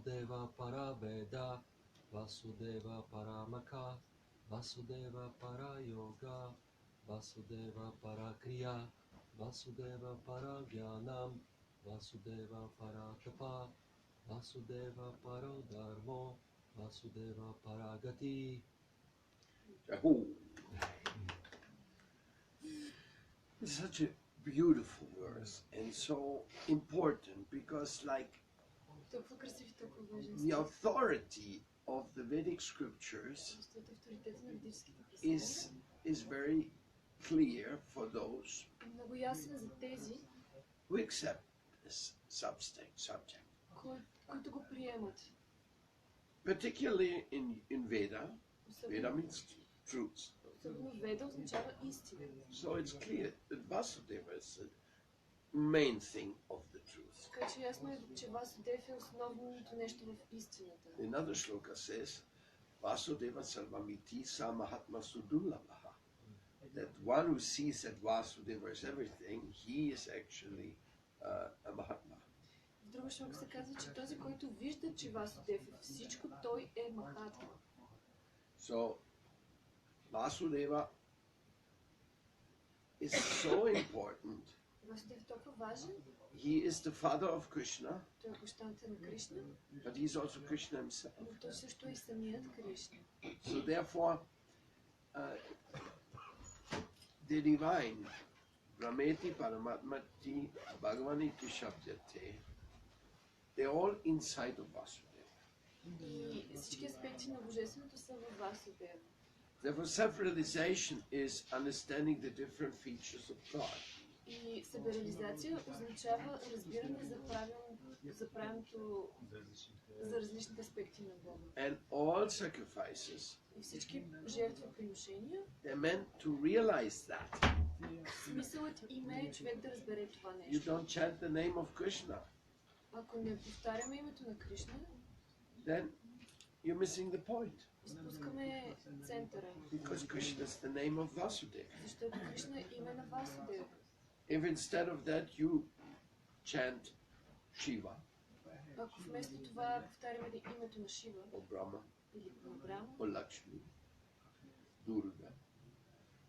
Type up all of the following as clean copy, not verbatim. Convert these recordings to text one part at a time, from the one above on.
Vasudeva Paraveda, Vasudeva Paramaka, Vasudeva Parayoga, Vasudeva Parakriya, Vasudeva Paragyanam, Vasudeva Paratapa, Vasudeva Parodharmo, Vasudeva Paragati. It's such a beautiful verse and so important because, like, the authority of the Vedic scriptures is very clear for those who accept this subject. Particularly in Veda, Veda means truth. So it's clear that Vasudeva is the main thing of the truth. Another shloka says, Vasudeva Sarvamiti Sa Mahatma Sudulabha. That one who sees that Vasudeva is everything, he is actually a Mahatma. В друга шлока се казва, че този, който вижда, че Васудев е всичко, той е Махатма. So, Vasudeva is so important. Васудев е толкова важен. He is the father of Krishna, той е бащата на Кришна, but he is also Krishna himself. но той също е самият Кришна. So therefore, the divine, Brahmeti, Paramadvaiti, Bhagavaniti, Shabdyate, they're all inside of Vasudeva. И всички аспекти на Божественото са във Васудева. Therefore, self-realization is understanding the different features of God. И себереализация означава разбиране за правилното, за различните аспекти на Бога. And all sacrifices, и всички жертвоприношения, they're meant to realize that. Смисълът им е човек да разбере това нещо. You don't chant the name of Krishna. Ако не повтаряме името на Кришна, then you're missing the point. изпускаме центъра. Because Krishna is the name of Vasudeva. Защото Кришна е име на Васудева. If instead of that you chant Shiva, ако вместо това повтаряме името на Шива, or Brahma, или на Брахма, or Lakshmi, Durga,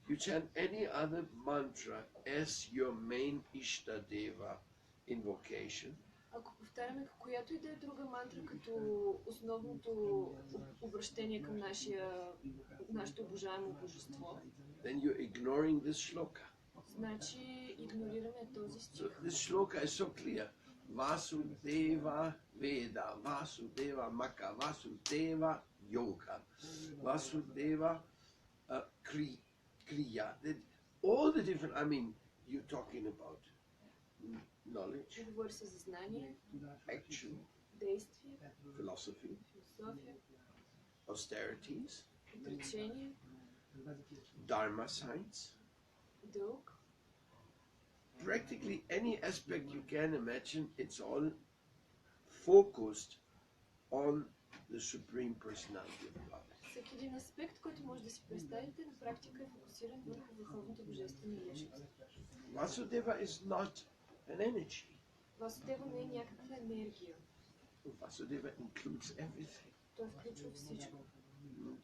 you chant any other mantra as your main Ishtadeva invocation, ако повтаряме която и да е друга мантра като основното обращение към нашето обожаемо божество, then you're ignoring this shloka. значи игнорираме този стих. So this shloka is so clear. Vasudeva Veda, Vasudeva Maka, Vasudeva Yoga, Vasudeva Kriya. All the different, I mean, you're talking about knowledge, Говори се за знание, action, действие, philosophy, философия, austerities, отречение, dharma science. дълг. Practically any aspect you can imagine, it's all focused on the Supreme Personality of Godhead. Всеки един аспект, който може да си представите, на практика е фокусиран върху върховното божествено личност. Vasudeva is not an energy. Васудева не е някаква енергия. Vasudeva includes everything. Той включва всичко.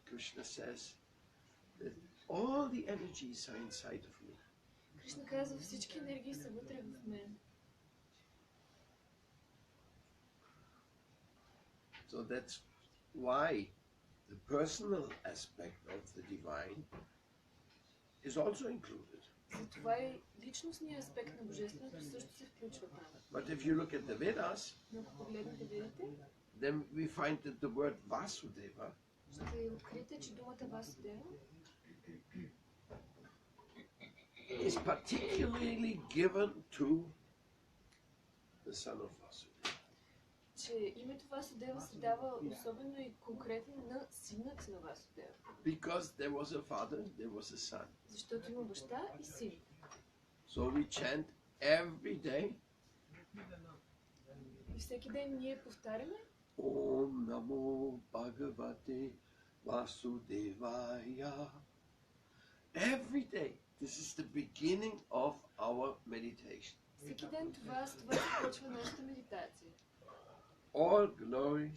Krishna says that all the energies are inside of me. Кришна казва, всички енергии са вътре в мен. So that's why the personal aspect of the divine is also included. Затова и личностният аспект на божественото също се включва там. But if you look at the Vedas, Но ако погледнете Ведите, then we find that the word Vasudeva ще откриете, че думата Васудева is particularly given to the son of Vasudeva. че името Васудева се дава особено и конкретно на синът на Васудева. Because there was a father, there was a son. Защото има баща и син. So we chant every day, И всеки ден ние повтаряме Om Namo Bhagavate Vasudevaya. Every day. This is the beginning of our meditation. всеки ден това започва нашата медитация. all glory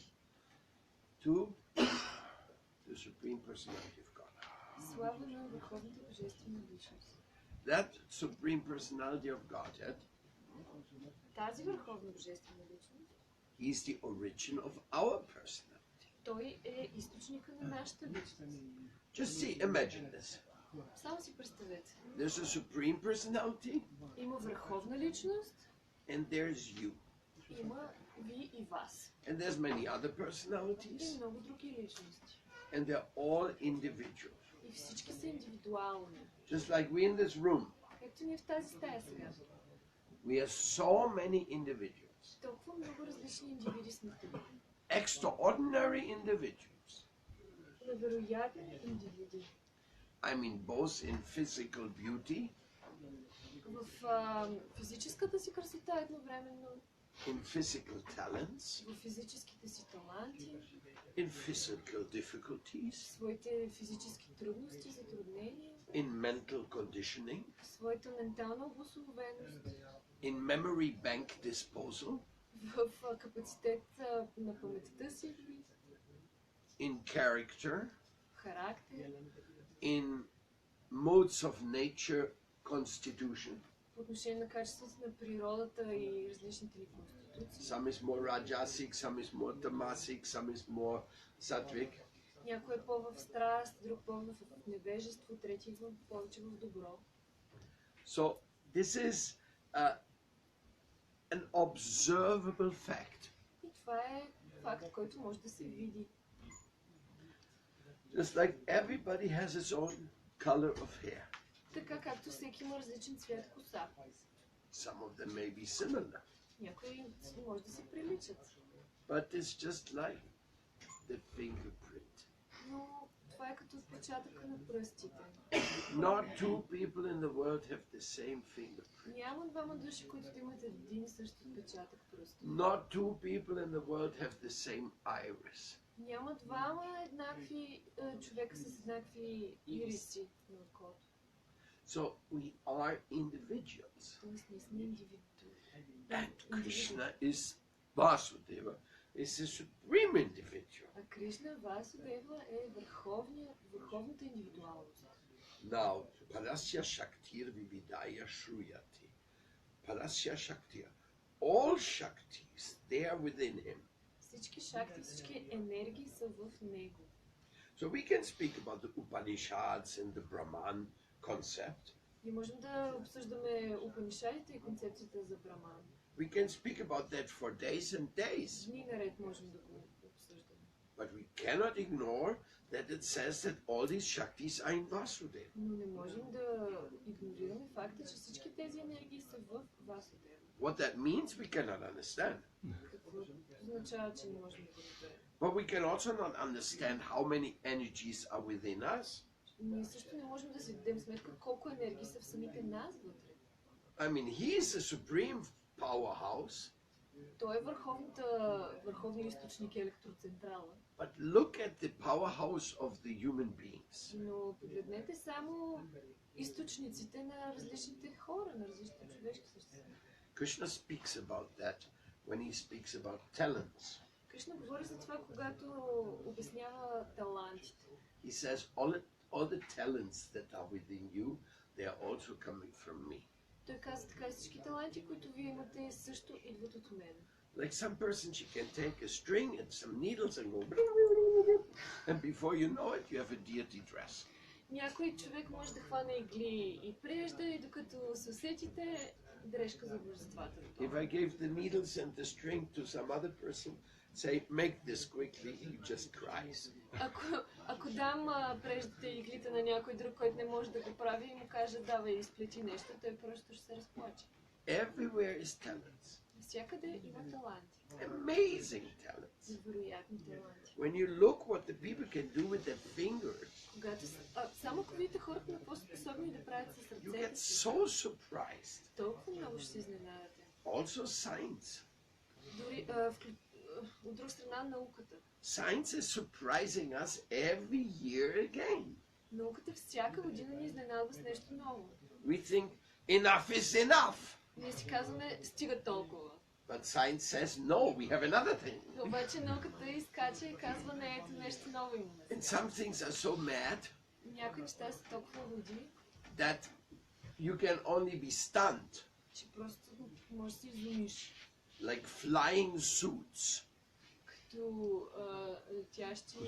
to the Supreme Personality of Godhead. Слава на Върховната Божествена личност. That Supreme Personality of Godhead, Тази Върховна Божествена личност, he is the origin of our personality. той е източника на нашата личност. Just see, imagine this. Само си представете. There's a Supreme Personality, Има върховна личност, and there's you. има ви и вас. And there's many other И personalities, много други личности. and they're all individual. И всички са индивидуални. Just like we in this room, Както ние в тази стая сега. we are so many individuals, Толкова много различни индивиди сме тук. extraordinary individuals. Невероятни индивиди. I mean, both in physical beauty, В физическата си красота едновременно, in physical talents, в физическите си таланти, in physical difficulties, своите физически трудности, затруднения, in mental conditioning, своята ментална обусловеност, in memory bank disposal, в капацитет на паметта си, in character, характер, in modes of nature constitution. по отношение на качеството на природата и различните ни конституции. Some is more rajasic, some is more tamasic, some is more sattvic. Някой е по-в страст, друг по-в невежество, трети повече в добро. So this is an observable fact. И това е факт, който може да се види. Just like everybody has its own color of hair. Така както всеки има различен цвят коса. Some of them may be similar, Някои може да се приличат. but it's just like the fingerprint. Но това е като отпечатъка на пръстите. Not two people in the world have the same fingerprint. Няма двама души, които да имат един и същ отпечатък пръст. Not two people in the world have the same iris. Няма двама еднакви човека с еднакви ириси на окото. So we are individuals. Тоест ние сме индивиду. And Krishna is Vasudeva, is the supreme individual. А Кришна Васудева е върховната индивидуалност. Now, Parasya Shaktir Vividaya Shruyati. Parasya Shaktir. All Shaktis, they are within him. Всички шакти, всички енергии са в него. So we can speak about the Upanishads and the Brahman concept. И можем да обсъждаме Упанишадите и концепцията за Браман. We can speak about that for days and days. Дни наред можем да го обсъждаме. But we cannot ignore that it says that all these Shaktis are in Vasudeva. Но не можем да игнорираме факта, че всички тези енергии са в Васудева. What that means, we cannot understand. Какво означава, че не можем да го разберем? But we can also not understand how many energies are within us. Ние също не можем да си дадем сметка колко енергии са в самите нас вътре. I mean, he is a supreme powerhouse, Той е върховният източник и електроцентрала. but look at the powerhouse of the human beings. Но погледнете само източниците на различните хора, на различните човешки същества. Krishna speaks about that when he speaks about talents. Кришна говори за това, когато обяснява талантите. He says all the talents that are within you, they are also coming from me. Той каза така, всички таланти, които вие имате, също идват от мен. Like some person, she can take a string and some needles and go, and before you know it, you have a deity dress. Някой човек може да хване игли и прежда, и докато се усетите, дрежка за божествата. If I gave the needles and the string to some other person, say, make this quickly, he just cries. Ако дам преждите и иглите на някой друг, който не може да го прави, и му каже, давай, изплети нещо, той просто ще се разплаче. Everywhere is talents. Навсякъде има таланти. Amazing talents. Невероятни таланти. When you look what the people can do with their fingers, Когато само ако видите хората на по-способни да правят с you ръцете get си, so surprised. толкова много ще се изненадате. Also science. Дори от друга страна науката. Science is surprising us every year again. Науката всяка година ни изненадва с нещо ново. We think enough is enough. Ние си казваме, стига толкова. But science says, no, we have another thing. Обаче науката изкача и казва, не, ето нещо ново имаме. And some things are so mad Някои неща са толкова луди, that you can only be stunned, че просто можеш да се изумиш. like flying suits. Като летящи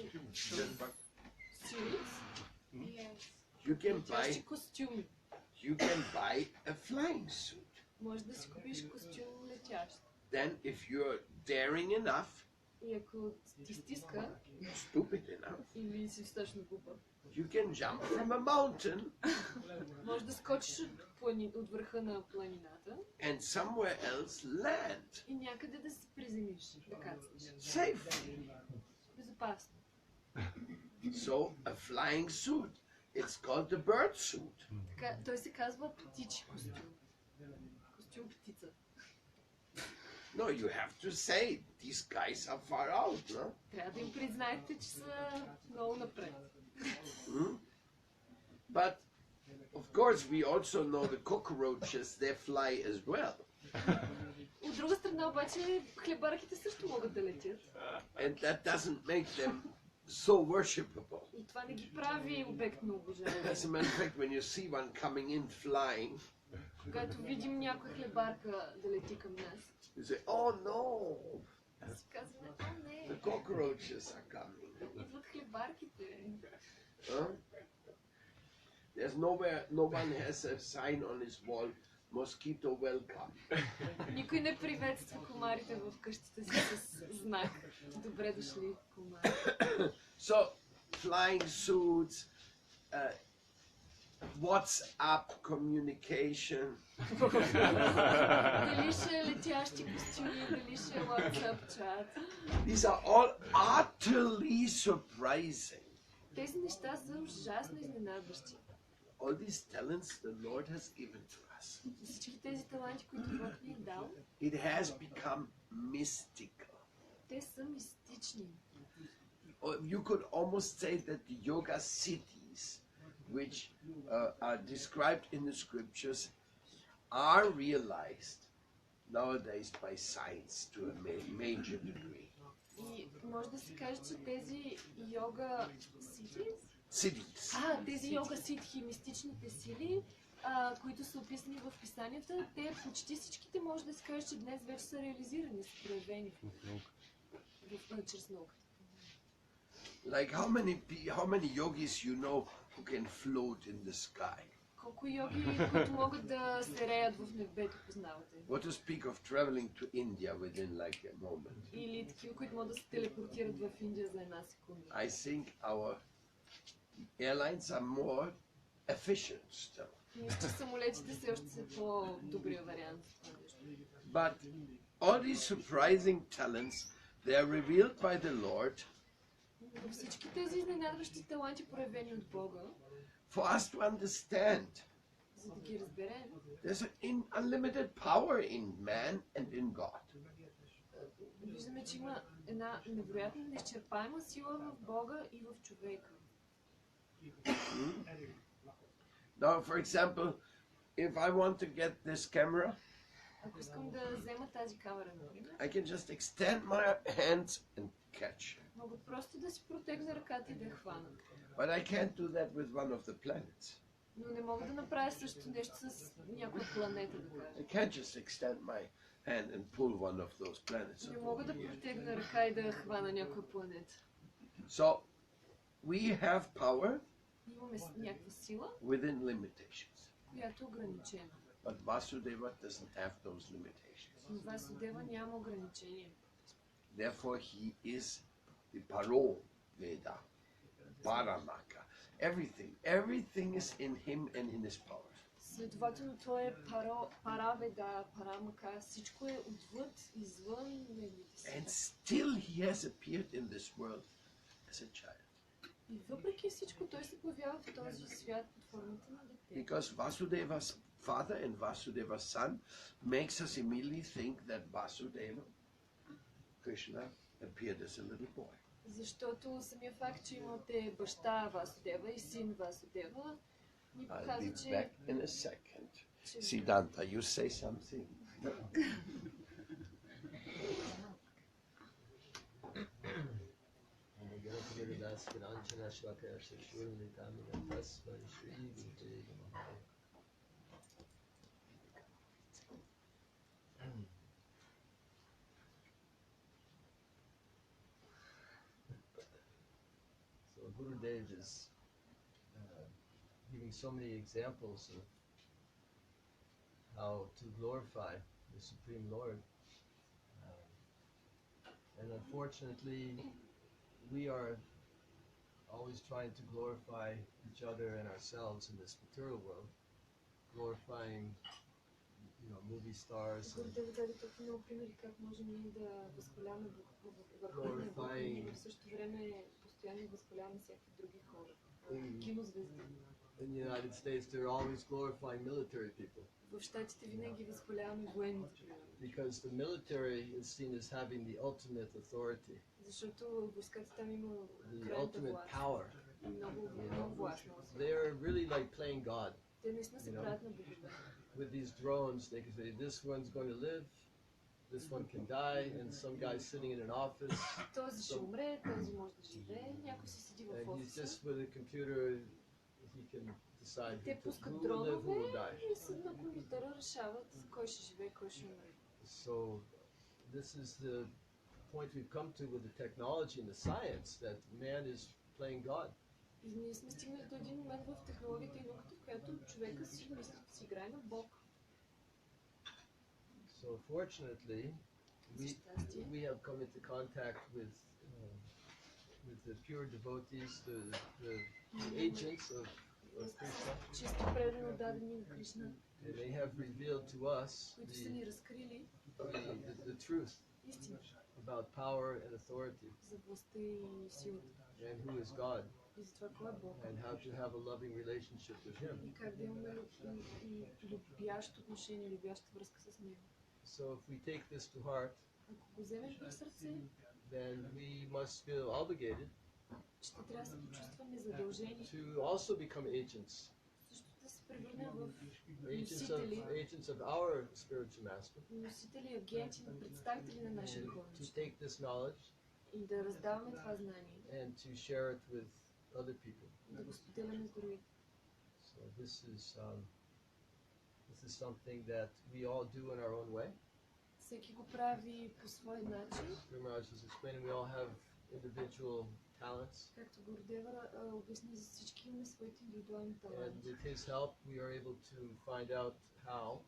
силици. You can Летящи buy костюми. a flying suit. Може да си купиш костюм летящ. Then if you're daring enough, И ако ти стиска, stupid enough, или си достатъчно глупа, you can jump from a mountain може да скочиш от върха на планината and somewhere else land и някъде да се приземиш, да кацнеш. safely. Безопасно. So a flying suit, it's called the bird suit. Така, той се казва птичи костюм. Костюм птица. No, you have to say these guys are far out, no? Трябва да им признаете, че са много напред. But of course, we also know the cockroaches, they fly as well. От друга страна обаче, хлебарките също могат да летят. And that doesn't make them so worshipable. И това не ги прави обект на обожание. As a matter of fact, when you see one coming in flying, Когато видим някоя хлебарка да лети към нас, you say, oh no, си казваме, о не, the cockroaches are coming. идват хлебарките. Huh? There's no one has a sign on his wall, mosquito welcome. Никой не приветства комарите в къщите си с знак. Добре дошли, комари. So, flying suits, WhatsApp communication, Дали ще е летящи костюми, дали ще е WhatsApp чат. these are all utterly surprising. Тези неща са ужасно изненадващи. All these talents the Lord has given to us. Всички тези таланти, които Бог ни е дал, It has become mystical. те са мистични. Or you could almost say that the yoga cities, which are described in the scriptures, are realized nowadays by science to a major degree. И може да се каже, че тези йога Cities. тези йога ситхи, мистичните сили, които са описани в писанията, те почти всичките може да се каже, че днес вече са реализирани, са проявени чрез науката. Like how many yogis you know who can float in the sky? Колко йоги, които могат да се реят в небето, познавате? What to speak of traveling to India within like a moment? Или такива, които могат да се телепортират в Индия за една секунда. I think our airlines are more efficient still. Мисля, че самолетите все още са по-добрия вариант. But all these surprising talents, they are revealed by the Lord Всички тези изненадващи таланти, проявени от Бога, for us to understand. за да ги разберем, There's an unlimited power in man and in God. виждаме, че има една невероятна, неизчерпаема сила в Бога и в човека. Now, for example, if I want to get this camera, Ако искам да взема тази камера, например, I can just extend my hands and catch. мога просто да си протегна ръката и да я хвана. But I can't do that with one of the planets. Но не мога да направя също нещо с някоя планета, да кажа. I can't just extend my hand and pull one of those planets. Не мога да протегна ръка и да хвана някоя планета. So, we have power Имаме някаква сила, within limitations. която е ограничена. But Vasudeva doesn't have those limitations. Но Васудева няма ограничения. Therefore, he is the Paro Veda, Paramaka. Everything is in him and in his power. Следователно той е Параведа, Парамака, всичко е отвъд, извън неговите си. And still he has appeared in this world as a child. И въпреки всичко той се появява в този свят под формата на дете. Because Vasudeva's father and Vasudeva's son makes us immediately think that Vasudeva, Krishna, appeared as a little boy. Защото самия факт, че имате баща Васудева и син Васудева, ни I'll be показва, back че... in a second. Siddhanta, you say something. So Gurudev is giving so many examples of how to glorify the Supreme Lord. And unfortunately, we are always trying to glorify each other and ourselves in this material world, glorifying, movie stars. Гурдев даде толкова много примери как можем ние да възхваляваме върховния Бог, но в същото време постоянно възхваляваме всякакви други хора, кинозвезди. In the United States, they're always glorifying military people. В Щатите винаги възхваляваме военните. Because the military is seen as having the ultimate authority. Защото войската там има the ultimate power. Много власт. They're really like playing God. Те наистина се правят на богове. With these drones, they can say, this one's going to live, this one can die, and some guy sitting in an office. Този ще умре, този може да живее, някой си седи в And he's офиса. just with a computer, he can decide Те пускат who will live, who will дронове die. и с на компютъра решават кой ще живее, кой ще умре. So this is the point we've come to with the technology and the science, that man is playing God. И ние сме стигнали до един момент в технологията и науката, в която човека си мисли, че си играе на Бог. So fortunately, we have come into contact with the pure devotees, the agents of Krishna. Чисто предано дадени на Кришна, And they have revealed to us които са ни разкрили the truth истината about power and authority, за властта и силата. and who is God, И за това кой е Бог. and how to have a loving relationship with Him. И как да имаме любящо отношение, любяща връзка с Него. So if we take this to heart, Ако го вземем при сърце, then we must feel obligated ще трябва да се почувстваме задължени to also become agents, също да се превърнем в носители, agents of our spiritual master, носители, агенти, представители на нашия to духовен take this knowledge и да раздаваме това знание, and to share it with other people. да го споделяме с другите. So this is something that we all do in our own way. Всеки го прави по свой начин. Maharaj was explaining we all have individual talents, Както Гурдева обясни, за всички имаме своите индивидуални and таланти. with his help we are able to find out how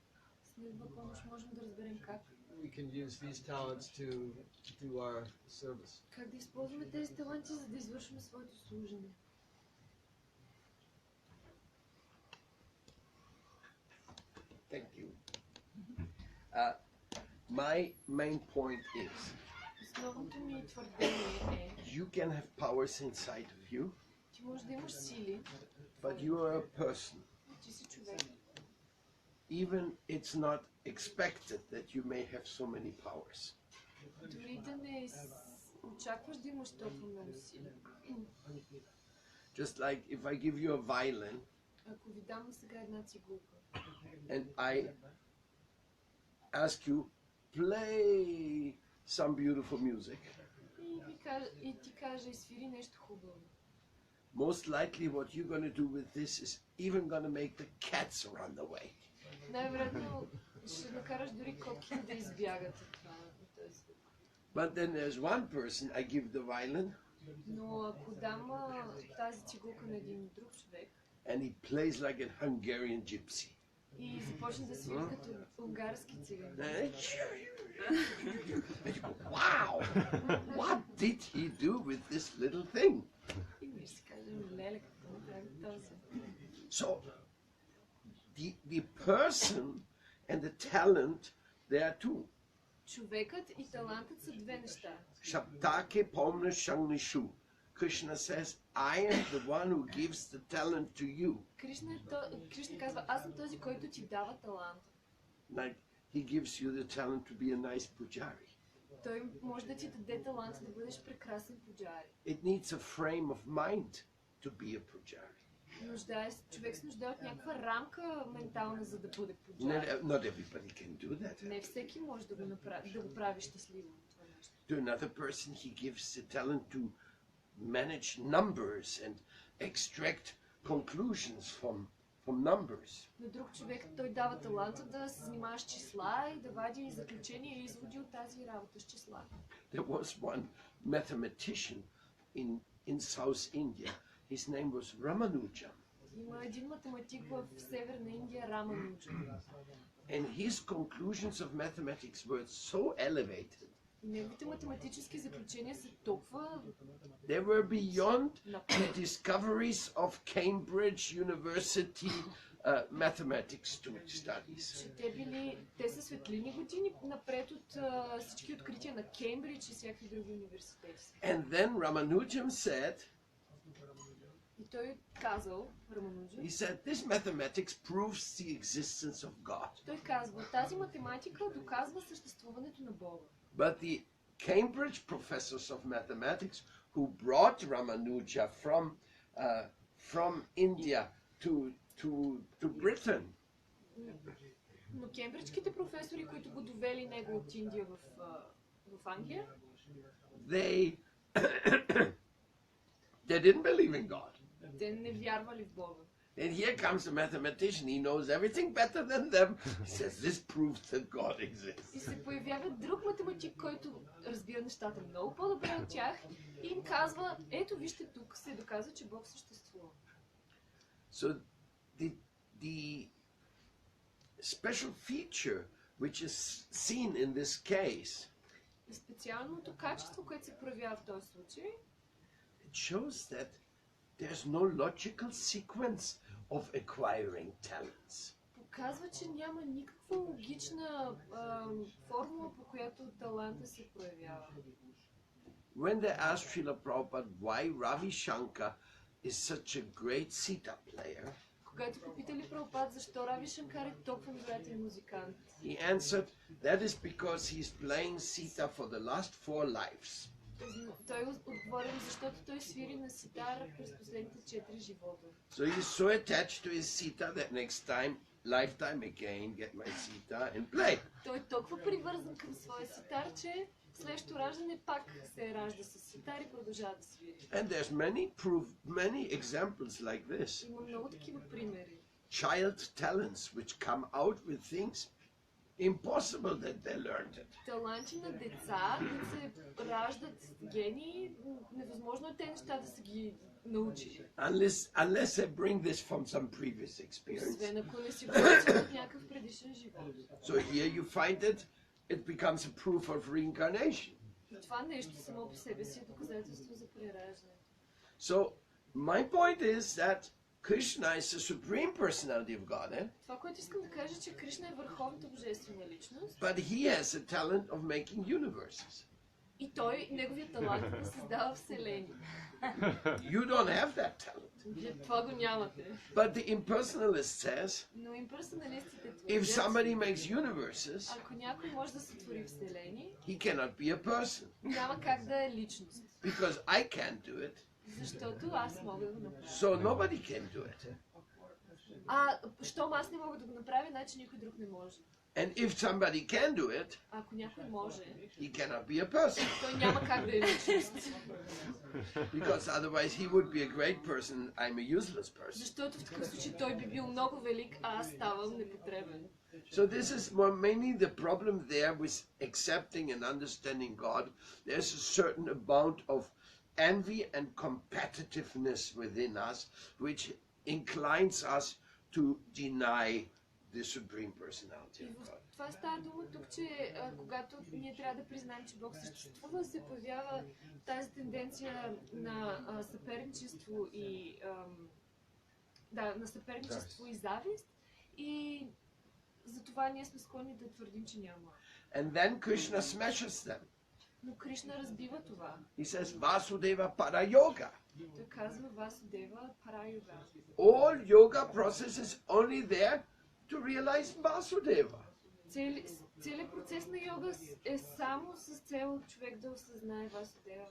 С негова помощ можем да разберем как we can use these talents to do our service. как да използваме тези таланти, за да извършим своето служене. Thank you. My main point is Основното ми твърдение е, you can have powers inside of you, ти можеш да имаш сили, but you are a person. ти си човек. Even it's not expected that you may have so many powers. Дори да не очакваш да имаш толкова много сили. Just like if I give you a violin Ако ви дам сега една цигулка and I ask you, play some beautiful music, и ти кажа, изсвири нещо хубаво. most likely what you're going to do with this is even going to make the cats run away. Най-вероятно ще накараш дори котки да избягат от това. But then there's one person, I give the violin, Но ако дам тази цигулка на един друг човек and he plays like a Hungarian gypsy. и започне да свири като унгарски циган. And you go, wow, what did he do with this little thing? И ние ще си кажем, леле, какво направи този. So, the person and the talent, they are two. Човекът и талантът са две неща. Shabdake pomna shangnishu. Krishna says, I am the one who gives the talent to you. Кришна казва, аз съм този, който ти дава талант. Like he gives you the talent to be a nice pujari. Той може да ти даде талант да бъдеш прекрасен пуджари. It needs a frame of mind to be a pujari. Човек се нуждае от някаква рамка ментална, за да бъде пуджари. Not everybody can do that. Не всеки може да го прави щастливо. To another person, he gives the talent to manage numbers and extract conclusions from numbers. На друг човек той дава таланта да се занимава с числа и да вади заключения и изводи от тази работа с числа. There was one mathematician in South India. His name was Ramanuja. Има един математик в Северна Индия, Рамануджа. And his conclusions of mathematics were so elevated. Неговите математически заключения са толкова... They were beyond the discoveries of Cambridge University mathematics studies. Те са светлини години напред от всички открития на Кембридж и всякакви други университети. And then Ramanujan said, и той казал, Рамануджа, he said, this mathematics proves the existence of God. Той казва, тази математика доказва съществуването на Бога. But the Cambridge professors of mathematics who brought Ramanuja from India to Britain, Но кембриджските професори, които го довели него от Индия в Англия, they didn't believe in God. Те не вярвали в Бога. And here comes a mathematician. He knows everything better than them. He says, this proves that God exists. И се появява друг математик, който разбира нещата много по-добре от тях и им казва, ето вижте, тук се доказва, че Бог съществува. So the special feature which is seen in this case, И специалното качество, което се проявява в този случай, it shows that there's no logical sequence of acquiring talents. показва, че няма никаква логична формула, по която таланта се проявява. When they asked Srila Prabhupada why Ravi Shankar is such a great sitar player, Когато попитали Прабхупад защо Рави Шанкар е толкова невероятен музикант, he answered, that is because he's playing sitar for the last 4 lives. той отговорил, защото той свири на ситара през последните 4 живота. So he's so attached to his sitar that next lifetime again, get my sitar and play. Той е толкова привързан към своя ситар, че следващото раждане пак се ражда с ситар и продължава да свири. And there's many examples like this. Има много такива примери. Child talents which come out with things impossible that they learned it. Таланти на деца, които се раждат гении, невъзможно е те неща да са ги научили. Unless they bring this from some previous experience. Освен ако не си го научили от някакъв предишен живот. So here you find it becomes a proof of reincarnation. И това нещо само по себе си е доказателство за прераждане. So my point is that Krishna is the Supreme Personality of Godhead. Това, което искам да кажа, че Кришна е върховната божествена личност. But he has a talent of making universes. И той, неговият талант е да създава вселени. You don't have that talent. Вие това го нямате. But the impersonalist says, Но имперсоналистите if твърдят, somebody makes universes, ако някой може да сътвори вселени, he cannot be a person. няма как да е личност. Because I can't do it, Защото аз мога да го направя. so nobody can do it. Щом аз не мога да го направя, значи никой друг не може. And if somebody can do it, Ако някой може, he cannot be a person. той няма как да е личност. Because otherwise he would be a great person, I'm a useless person. Защото в такъв случай той би бил много велик, а аз ставам непотребен. So this is mainly the problem there with accepting and understanding God. There's a certain amount of envy and competitiveness within us, which inclines us to deny the Supreme Personality of God. Това става дума тук, че когато ние трябва да признаем, че Бог съществува, се появява тази тенденция на съперничество и и завист. И затова ние сме склонни да твърдим, че няма. And then Krishna smashes them. Но Кришна разбива това. He says, Vasudeva para yoga. Той казва Васудева Парайога. All yoga process is only there to realize Vasudeva. Целият процес на йога е само с цел човек да осъзнае Васудева.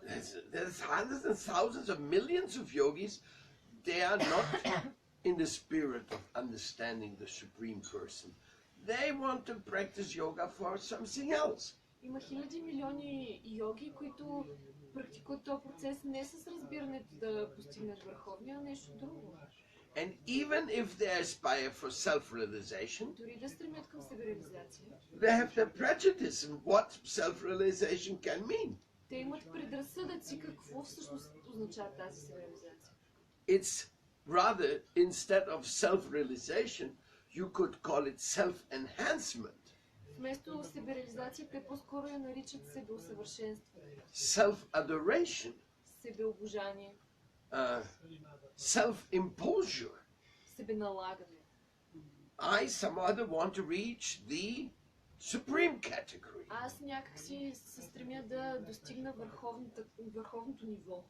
There's hundreds and thousands of millions of yogis. They are not in the spirit of understanding the Supreme Person. They want to practice yoga for something else. Има хиляди милиони йоги, които практикуват този процес не с разбирането да постигнат върховния, а нещо друго. And even if they aspire for self-realization, Дори да стремят към себереализация, they have the prejudice in what self-realization can mean. те имат предразсъдъци какво всъщност означава тази себереализация. It's rather, instead of self-realization, you could call it self-enhancement. Вместо себереализация, те по-скоро я наричат себеусъвършенстване, Self-adoration, себеобожание, self-imposure. себеналагане. I somehow want to reach the supreme category. Аз някакси се стремя да достигна върховното ниво.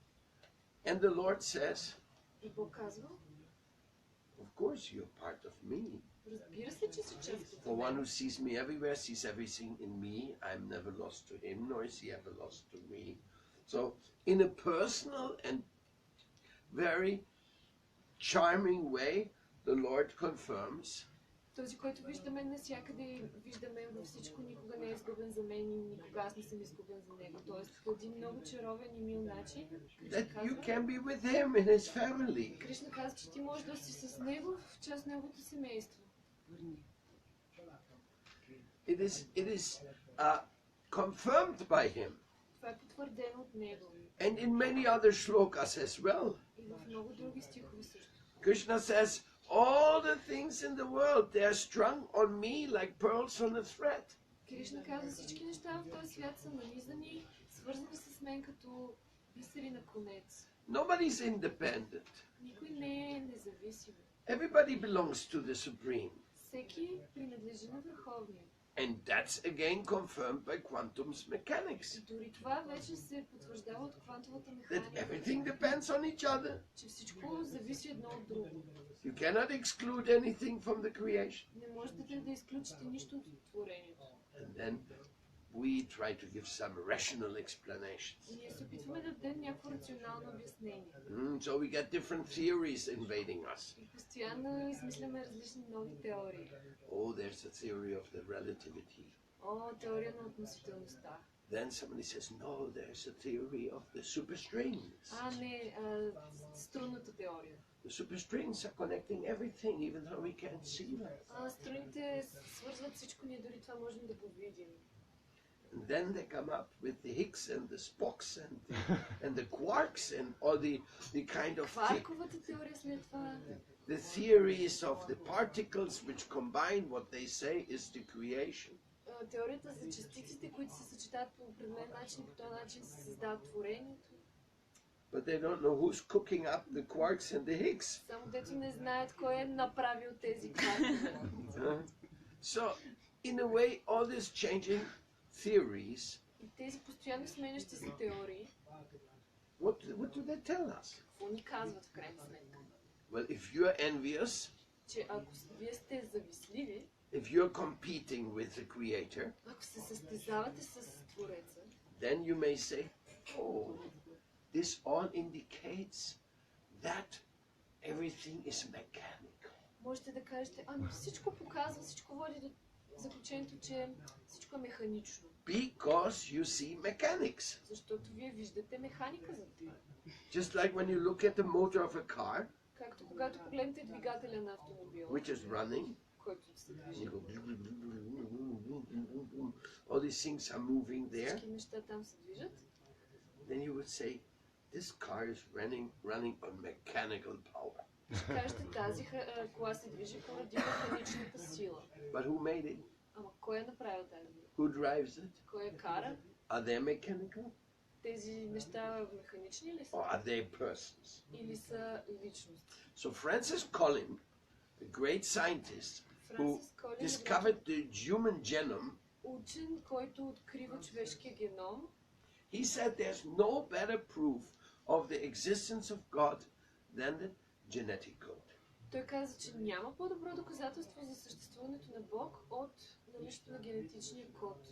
And the Lord says, И Бог казва, of course you're part of me. разбира се, че си част от For one who мен. sees me everywhere sees everything in me. I'm never lost to him, nor is he ever lost to me. So, in a personal and very charming way, the Lord confirms Този, който вижда мен навсякъде, вижда мен във всичко, никога не е изгубен за мен и никога аз не съм изгубен за него. Тоест, по един много чаровен и мил начин, that Кришна you казва, can be with him in his family. Кришна казва, че ти можеш да си с него в част неговото семейство. It is confirmed by him. Това е потвърдено от него. And in many other shlokas as well. И в много други стихове също. Krishna says, all the things in the world, they are strung on me like pearls on a thread. Кришна казва, всички неща в този свят са нанизани, свързани с мен като бисери на конец. Nobody's independent. Никой не е независим. Everybody belongs to the Supreme. Всеки принадлежи на Върховния. And that's again confirmed by quantum mechanics. Дори това вече се потвърждава от квантовата That механика, everything depends on each other. че всичко зависи едно от друго. You cannot exclude anything from the creation. Не можете да изключите нищо от творението. And then we try to give some rational explanations. Ние се опитваме да дадем някакво рационално обяснение. So we get different theories invading us. И постоянно измисляме различни нови теории. Oh, there's a theory of the relativity. О, теория на относителността. Then somebody says, no, there's a theory of the superstrings. А, не, струнната теория. The superstrings are connecting everything, even though we can't see them. Струните свързват всичко, ние дори това можем да го видим. And then they come up with the Higgs and the Spocks and the quarks and all the kind of Кварковата теория след това. the theories of the particles which combine what they say is the creation. Теорията за частиците, които се съчетават по определен начин, по този начин се създава творението. But they don't know who's cooking up the quarks and the Higgs. Само дето не знаят кой е направил тези кваркове. So, in a way, all these changing theories, И тези постоянно сменящи се теории, what do they tell us? какво ни казват в крайна сметка? Well, if you're envious, Че ако вие сте завистливи, if you're competing with the Creator, ако се състезавате с Твореца, then you may say, oh, this all indicates that everything is mechanical. можете да кажете, ами всичко показва, всичко води до заключението, че всичко е механично. Because you see mechanics. Защото вие виждате механика за това. Just like when you look at the motor of a car, Както когато погледнете двигателя на автомобила, which is running, който се движи, all these things are moving there, всички неща там се движат, then you would say, this car is running on mechanical power. ще кажете, тази кола се движи поради механичната сила. But who made it? Ама кой е направил тази? Who drives it? Кой е кара? Are they mechanical? Тези неща механични ли са? Or are they persons? Или са личности? So Francis Collin, a great scientist who Франсис Колин, discovered the human genome, учен, който открива човешкия геном, he said there's no better proof of the existence of God than the genetic code. той каза, че няма по-добро доказателство за съществуването на Бог от наличието на генетичния код.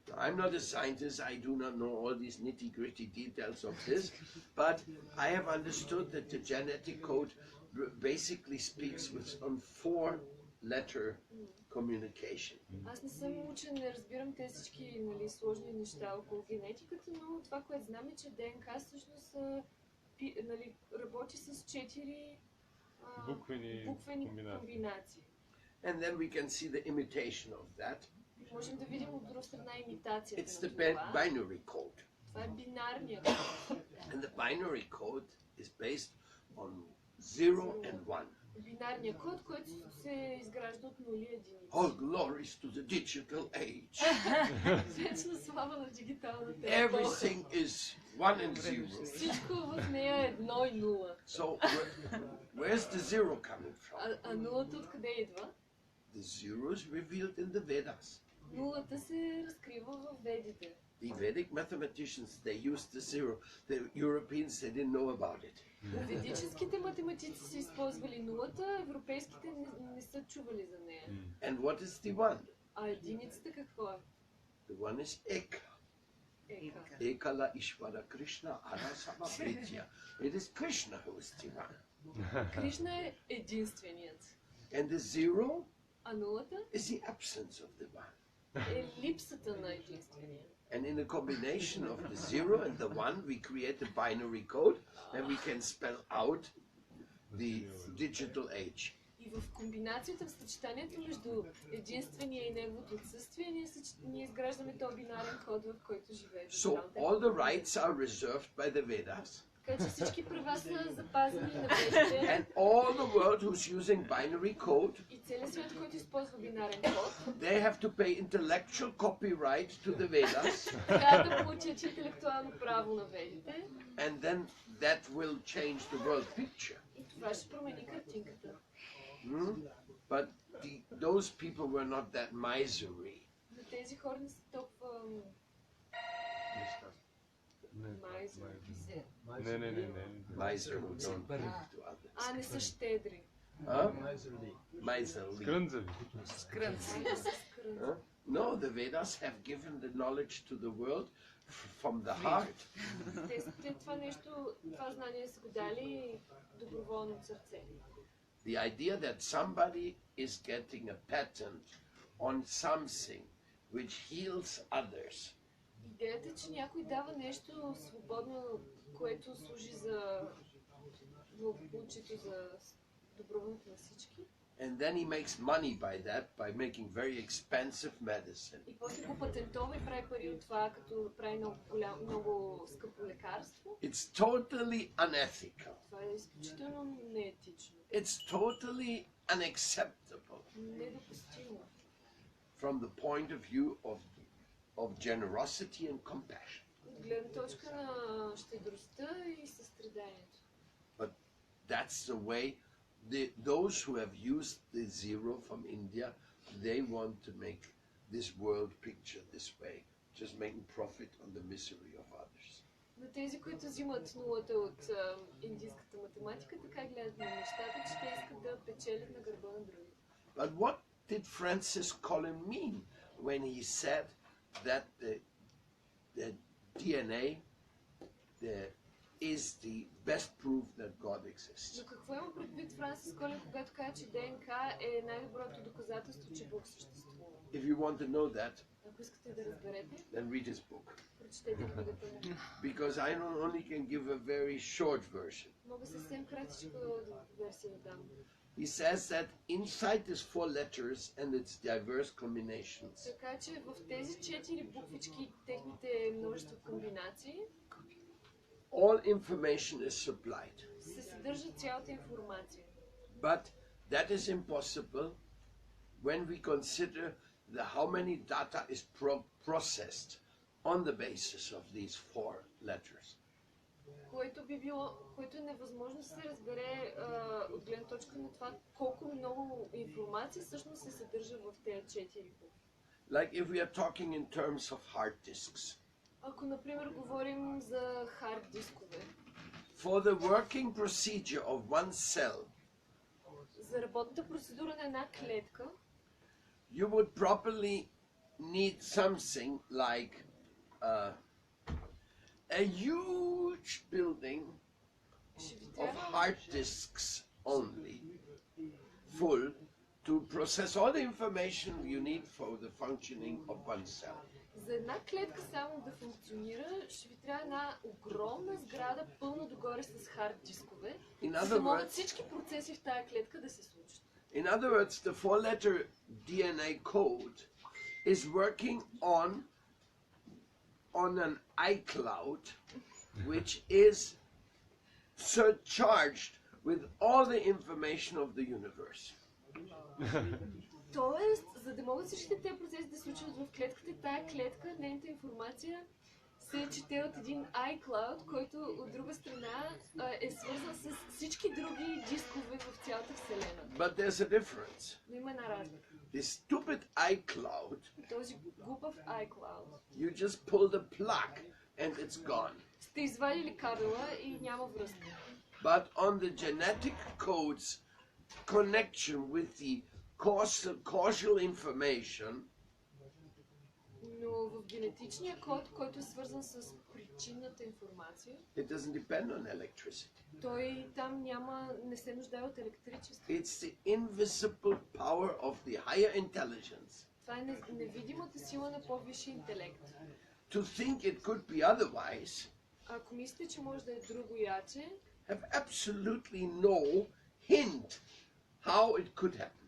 I'm not a scientist, I do not know all these nitty-gritty details of this, but I have understood that the genetic code basically speaks on four letter communication. Аз не съм учен, не разбирам тези всички, нали, сложни неща около генетиката, но това, което знам е, че ДНК всъщност нали, работи с 4 буквени комбинации. And then we can see the imitation of that. Можем да видим от друга страна имитацията It's на the това. binary code. Това е бинарният код. And the binary code is based on 0 and 1. Бинарният код, който се изгражда от нули и единици. All glories to the digital age. Вечна слава на дигиталната епоха. Everything is 1 and 0. Всичко в нея е 1 и 0. So where's the 0 coming from? А нулата откъде идва? The 0 is revealed in the Vedas. Нулата се разкрива в ведите. The Vedic mathematicians, they used the 0. The Europeans, they didn't know about it. Ведическите математици са използвали нулата, европейските не са чували за нея. And what is the 1? А единицата какво е? The 1 is Eka. Ека. Ekala Ishvara Krishna Arasama Pritya. It is Krishna who is the 1. Кришна е единственият. And the 0 А нулата is the absence of the 1. е липсата на единствения. And in a combination of the 0 and the 1, we create a binary code, and we can spell out the digital age. И в комбинацията, в съчетанието между единствения и неговото отсъствие, ние изграждаме този бинарен код, в който живеем. So all the rights are reserved by the Vedas, Така че всички права са запазени на ведите and all the world who's using binary code, и целият свят, който използва бинарен код, they have to pay intellectual copyright to the Vedas, трябва да получат интелектуално право на ведите and then that will change the world picture. и това ще промени картинката. But those people were not that miserly. Но тези хора не са толкова Miser who don't give to others. не са щедри. Huh? Miserly. Miserly. Скрънзави. Huh? No, the Vedas have given the knowledge to the world from the heart. Те това знание са го дали доброволно от сърце. The idea that somebody is getting a patent on something which heals others. Идеята е, че някой дава нещо свободно, което служи за благополучието, за доброволното на всички. And then he makes money by that, by making very expensive medicine. И после го патентова и прави пари от това, като прави много скъпо лекарство. It's totally unethical. Това е изключително неетично. It's totally unacceptable Недопустимо. from the point of view of generosity and compassion. От гледна точка на щедростта и състраданието. But that's the way those who have used the 0 from India, they want to make this world picture this way, just making profit on the misery of others. На тези, които взимат нулата от индийската математика, така гледат на нещата, че те искат да печелят на гърба на другите. But what did Francis Collin mean when he said that the DNA is the best proof that God exists? Но какво има предвид Франсис Колин, когато казва, че ДНК е най-доброто доказателство, че Бог съществува? If you want to know that, Ако искате да разберете, then read his book. прочетете книгата му. Because I only can give a very short version. Мога съвсем кратичка версия да дам. He says that inside these 4 letters and its diverse combinations, Така че в тези 4 буквички и техните множество комбинации all information is supplied. се съдържа цялата информация. But that is impossible when we consider how many data is processed on the basis of these 4 letters. Което е невъзможно да се разбере от гледна точка на това колко много информация всъщност се съдържа в тези 4 букви. Like if we are talking in terms of hard disks. Ако, например, говорим за хард дискове, For the working procedure of one cell, за работната процедура на една клетка, you would probably need something like a huge building ще ви of трябва hard disks only, full, to process all the information you need for the functioning of oneself. За една клетка само да функционира, ще ви трябва една огромна сграда, пълна догоре с хард дискове, за да могат всички процеси в тая клетка да се случат. In other words, the four-letter DNA code is working on an iCloud, which is surcharged with all the information of the universe. Тоест, за да могат всичките тези процеси да се случват в клетката, тая клетка, нейната информация се чете от един iCloud, който от друга страна е свързан с всички други дискове в цялата Вселена. But there's a difference. Но има една разлика. This stupid iCloud, Този глупав iCloud, you just pull the plug and it's gone. сте извадили кабела и няма връзка. But on the genetic code's connection with the causal information, Но в генетичния код, който е свързан с причинната информация, it doesn't depend on electricity. той там не се нуждае от електричество. It's the invisible power of the higher intelligence. Това е невидимата сила на по-висшия интелект. To think it could be otherwise, Ако мислите, че може да е друго яче, have absolutely no hint how it could happen.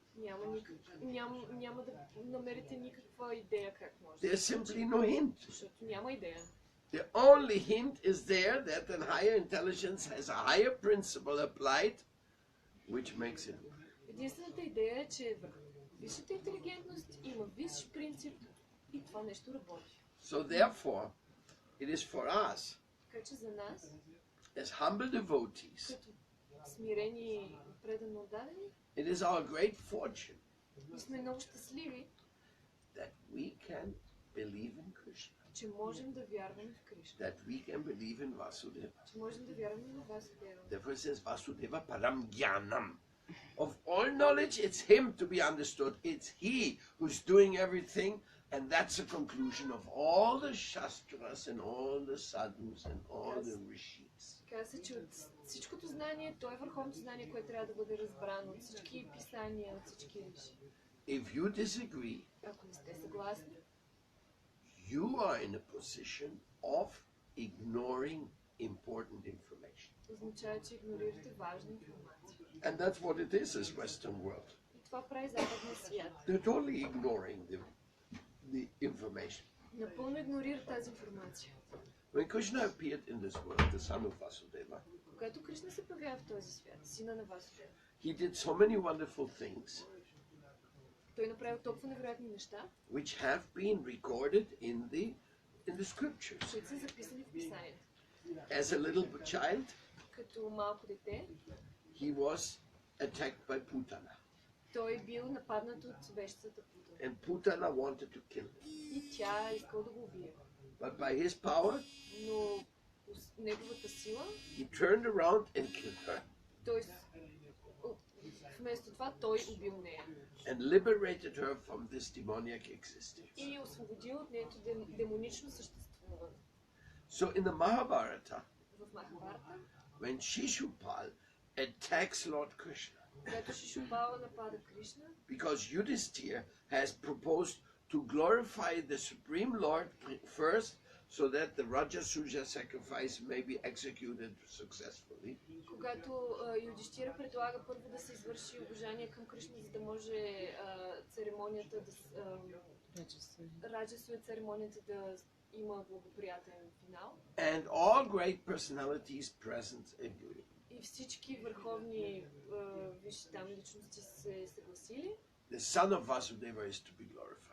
няма да намерите никаква идея как може. There's simply no hint. Защото няма идея. The only hint is there that an higher intelligence has a higher principle applied, which makes it work. Единствената идея е, че висшата интелигентност има висш принцип и това нещо работи. So therefore, it is for us, Така че за нас, as humble devotees, като смирени и предано отдадени, it is our great fortune и сме много щастливи, that we can believe in Krishna, че можем да вярваме в Кришна. that we can believe in Vasudeva. Че можем да вярваме на Васудева. Therefore it says Vasudeva Param Jnanam. Of all knowledge, it's him to be understood. It's he who's doing everything, and that's the conclusion of all the Shastras and all the sadhus and all the rishis. Каза се, че от всичкото знание, то е върховното знание, което трябва да бъде разбрано от всички писания, от всички риши. If you disagree, Ако не сте съгласни, you are in a position of ignoring important information. означава, че игнорирате важна информация. And that's what it is as Western world. И това прави западния свят. They're totally ignoring the information. Напълно игнорира тази информация. When Krishna appeared in this world, the son of Vasudeva, Когато Кришна се появява в този свят, сина на Васудева, he did so many wonderful things той направи толкова невероятни неща, which have been recorded in the scriptures. които са записани в писанието. As a little child, Като малко дете, he was attacked by Putana, той е бил нападнат от вещицата Путана. and Putana wanted to kill him. И тя искала да го убие. But by his power, Но с неговата сила, he turned around and killed her той вместо това той убил нея. and liberated her from this demoniac existence. И я освободил от нейното демонично съществуване. So in the Mahabharata, В Махабарата, when Shishupal attacks Lord Krishna, когато Шишупала напада Кришна, because Yudhisthira has proposed to glorify the Supreme Lord first, so that the Rajasuja sacrifice may be executed successfully. когато Юдиштира предлага първо да се извърши обожание към Кришна, за да може церемонията да Раджасуя церемонията да има благоприятен финал. And all great personalities present agree. И всички върховни висши там личности се съгласили, The son of Vasudeva is to be glorified.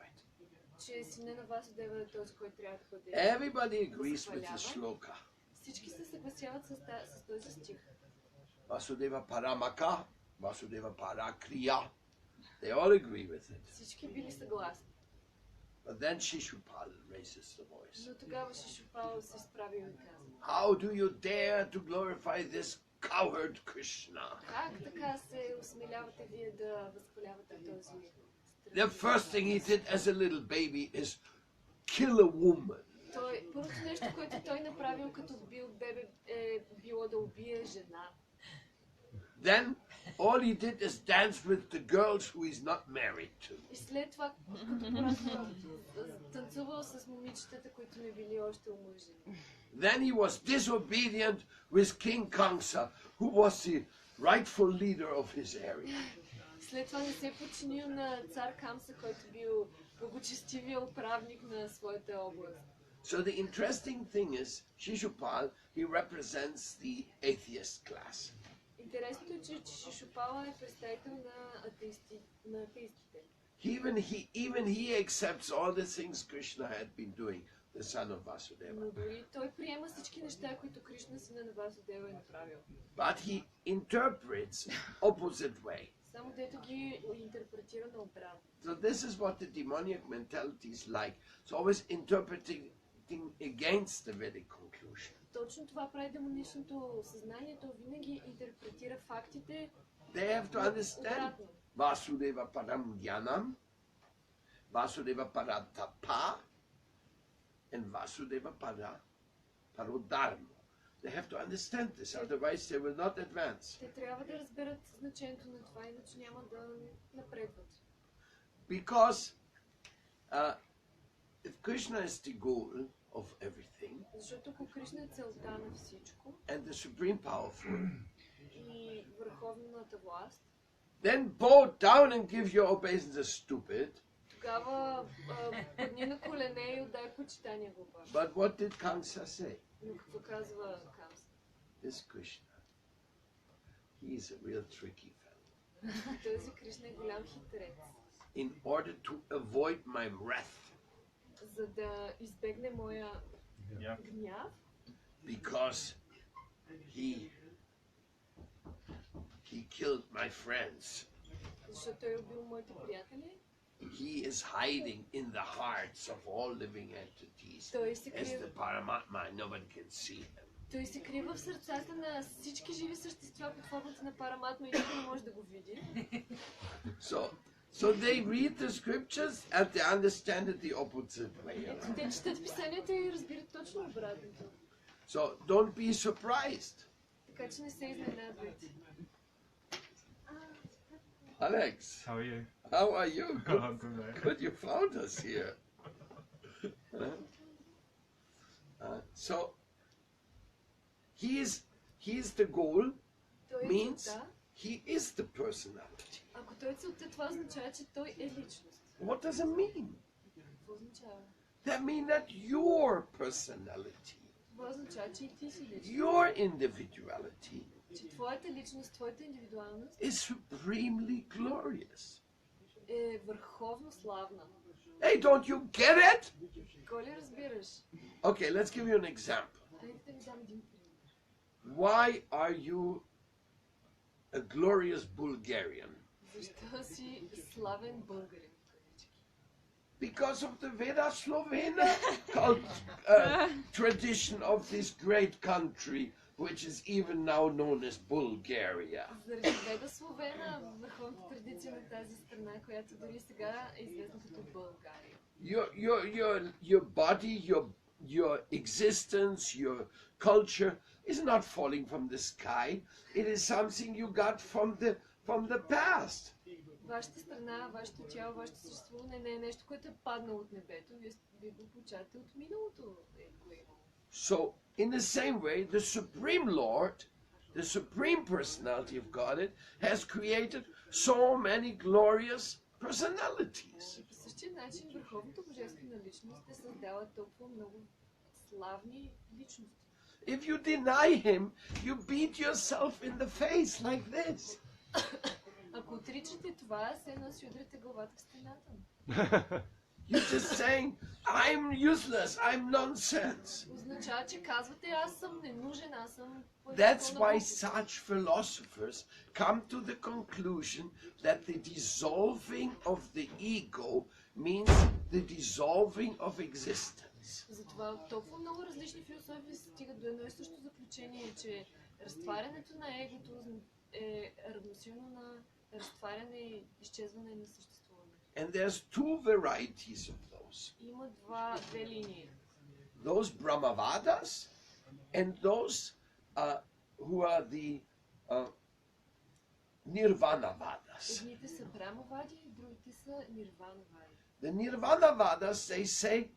че сина на Васудева е този, който трябва да бъде. Everybody agrees with the shloka. Всички се съгласяват с този стих. Vasudeva Paramaka, Vasudeva Parakriya. They all agree with it. Всички били съгласни. But then Shishupal raises the voice. Но тогава Шишупал се справи и каза: How do you dare to glorify this coward Krishna? как така се осмелявате вие да възхвалявате този? The first thing he did as a little baby is kill a woman. Първото нещо, което той направил като бил бебе, е било да убие жена. then all he did is dance with the girls who he's not married to. И след това, като просто танцувал с момичетата, които не били още омъжени. Then he was disobedient with King Kamsa, who was the rightful leader of his area. След това не се подчинил на цар Камса, който бил благочестивия управник на своята област. So the interesting thing is, Shishupal, he represents the atheist class. Интересното е, че Шишупала е представител на атеистите. Even he accepts all the things Krishna had been doing, the son of Vasudeva. Но дори той приема всички неща, които Кришна, сина на Васудева, е направил. But he interprets opposite way. Само дето ги интерпретира наобратно. So this is what the demoniac mentality is like. It's always interpreting against the Vedic conclusion. Точно това прави демоничното съзнание, то винаги интерпретира фактите. They have to understand Vasudeva Param Dhyanam, Vasudeva Paratapa, and Vasudeva Parodharma. They have to understand this, otherwise they will not advance. Те трябва да разберат значението на това, иначе няма да напредват. Because if Krishna is the goal of everything, Защото ако Кришна е целта на всичко and the supreme powerful, и върховната власт, then bow down and give your obeisance, stupid. тогава падни на колене и отдай почитание, глупаш. But what did Kamsa say? Но какво казва Камса? This Krishna, he is a real tricky fellow. Този Кришна е голям хитрец. In order to avoid my wrath, За да избегне моя гняв, because he killed my friends. защото той е убил моите приятели, He is hiding in the hearts of all living entities той се as крие, the Paramatma. Nobody can see him. той се крие в сърцата на всички живи същества под формата на Параматма и никой не може да го види. So they read the scriptures and they understand it the opposite way. Те четат писанията и разбират точно обратното. So don't be surprised. Така че не се изненадвайте. Alex, How are you? how are you? Oh, good, mate. Good you found us here. So he is the goal, Той е means целта. he is the personality. Ако той е целта, това означава, че той е личност. What does it mean? Какво означава? That means that your personality, Това означава, че и ти си личност. your individuality Че твоята личност, твоята индивидуалност is supremely glorious. е върховно славна. Hey, don't you get it? Кой ли разбираш? Okay, let's give you an example. Хайде да ви дам един пример. Why are you a glorious Bulgarian? Защо си славен българин? Because of the Veda Slovena tradition of this great country, which is even now known as Bulgaria. Заради Веда Словена, върховната традиция на тази страна, която дори сега е известна като България. Your body, your existence, your culture is not falling from the sky. It is something you got from the past. Вашата страна, вашето тяло, вашето съществуване не е нещо, което е паднало от небето. Вие го получавате от миналото. So, in the same way, the Supreme Lord, the Supreme Personality of Godhead, has created so many glorious personalities. И по същия начин върховната божествена личност е създала толкова много славни личности. If you deny him, you beat yourself in the face like this. Ако отричате това, се едно си удрите главата в стената. You're just saying, I'm useless, I'm nonsense. Означава, че казвате, аз съм ненужен, аз съм... That's why such philosophers come to the conclusion that the dissolving of the ego means the dissolving of existence. Затова толкова много различни философии стигат до едно и също заключение, че разтварянето на егото е равносилно на разтваряне и изчезване на съществуването. And there's two varieties of those. Има две линии. Those Brahmavadas and those who are the Nirvanavadas. Едните са Брамавади, другите са Нирванавади. The Nirvanavadas, they say,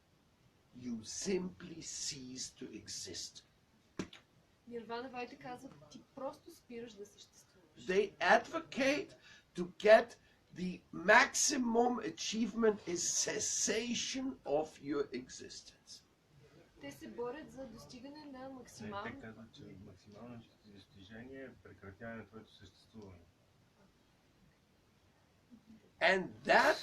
you simply cease to exist. Нирванавадите казват, ти просто спираш да съществуваш. They advocate to get the maximum achievement is cessation of your existence. Те се борят за достигане на Те максимално. казват, че максималното достижение е прекратяване на твоето съществуване. And that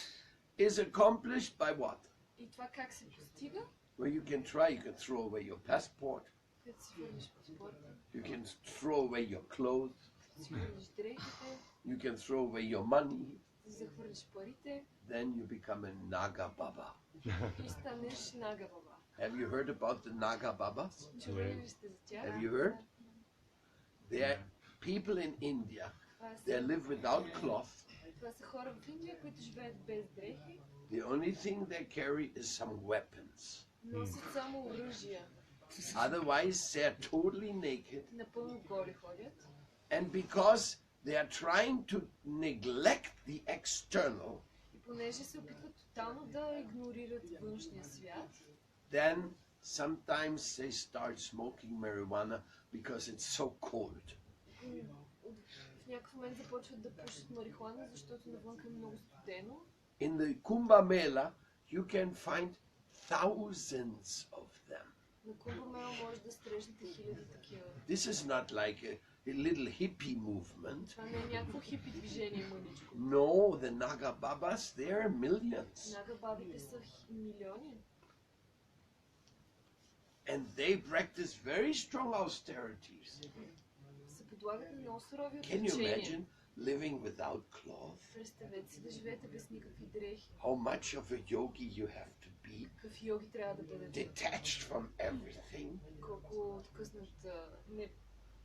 is accomplished by what? И това как се постига? Well, you can try, you can throw away your passport, Като си върнеш паспорта, you can throw away your clothes, си върнеш дрехите, you can throw away your money, си захвърлиш парите then you become a Naga Baba. и станеш Нага Баба. Have you heard about the Naga Babas? Чували ли сте за тях? Have you heard? They are people in India. Това They са, live without cloth. това са хора в Индия, които живеят без дрехи, The only thing they carry is some weapons. носят само оръжия, Otherwise, they are totally naked. напълно голи ходят. And because they are trying to neglect the external, И понеже се опитват тотално да игнорират външния свят, then sometimes they start smoking marijuana because it's so cold. в някакъв момент започват да пушат марихуана, защото навънка е много студено. In the Kumbh Mela, you can find thousands of them. На Кумбамела може да срещнете хиляди такива. This is not like a little hippie movement. Това не е някакво хипи движение мъничко. No, the Naga Babas, they are millions. Нага бабите са милиони. And they practice very strong austerities. Се подлагат на много сурови Can you отречения. imagine living without cloth? Представете си да живеете без никакви дрехи. How much of a yogi you have to be, Какъв йоги трябва да бъдете. detached from everything. Колко откъснат,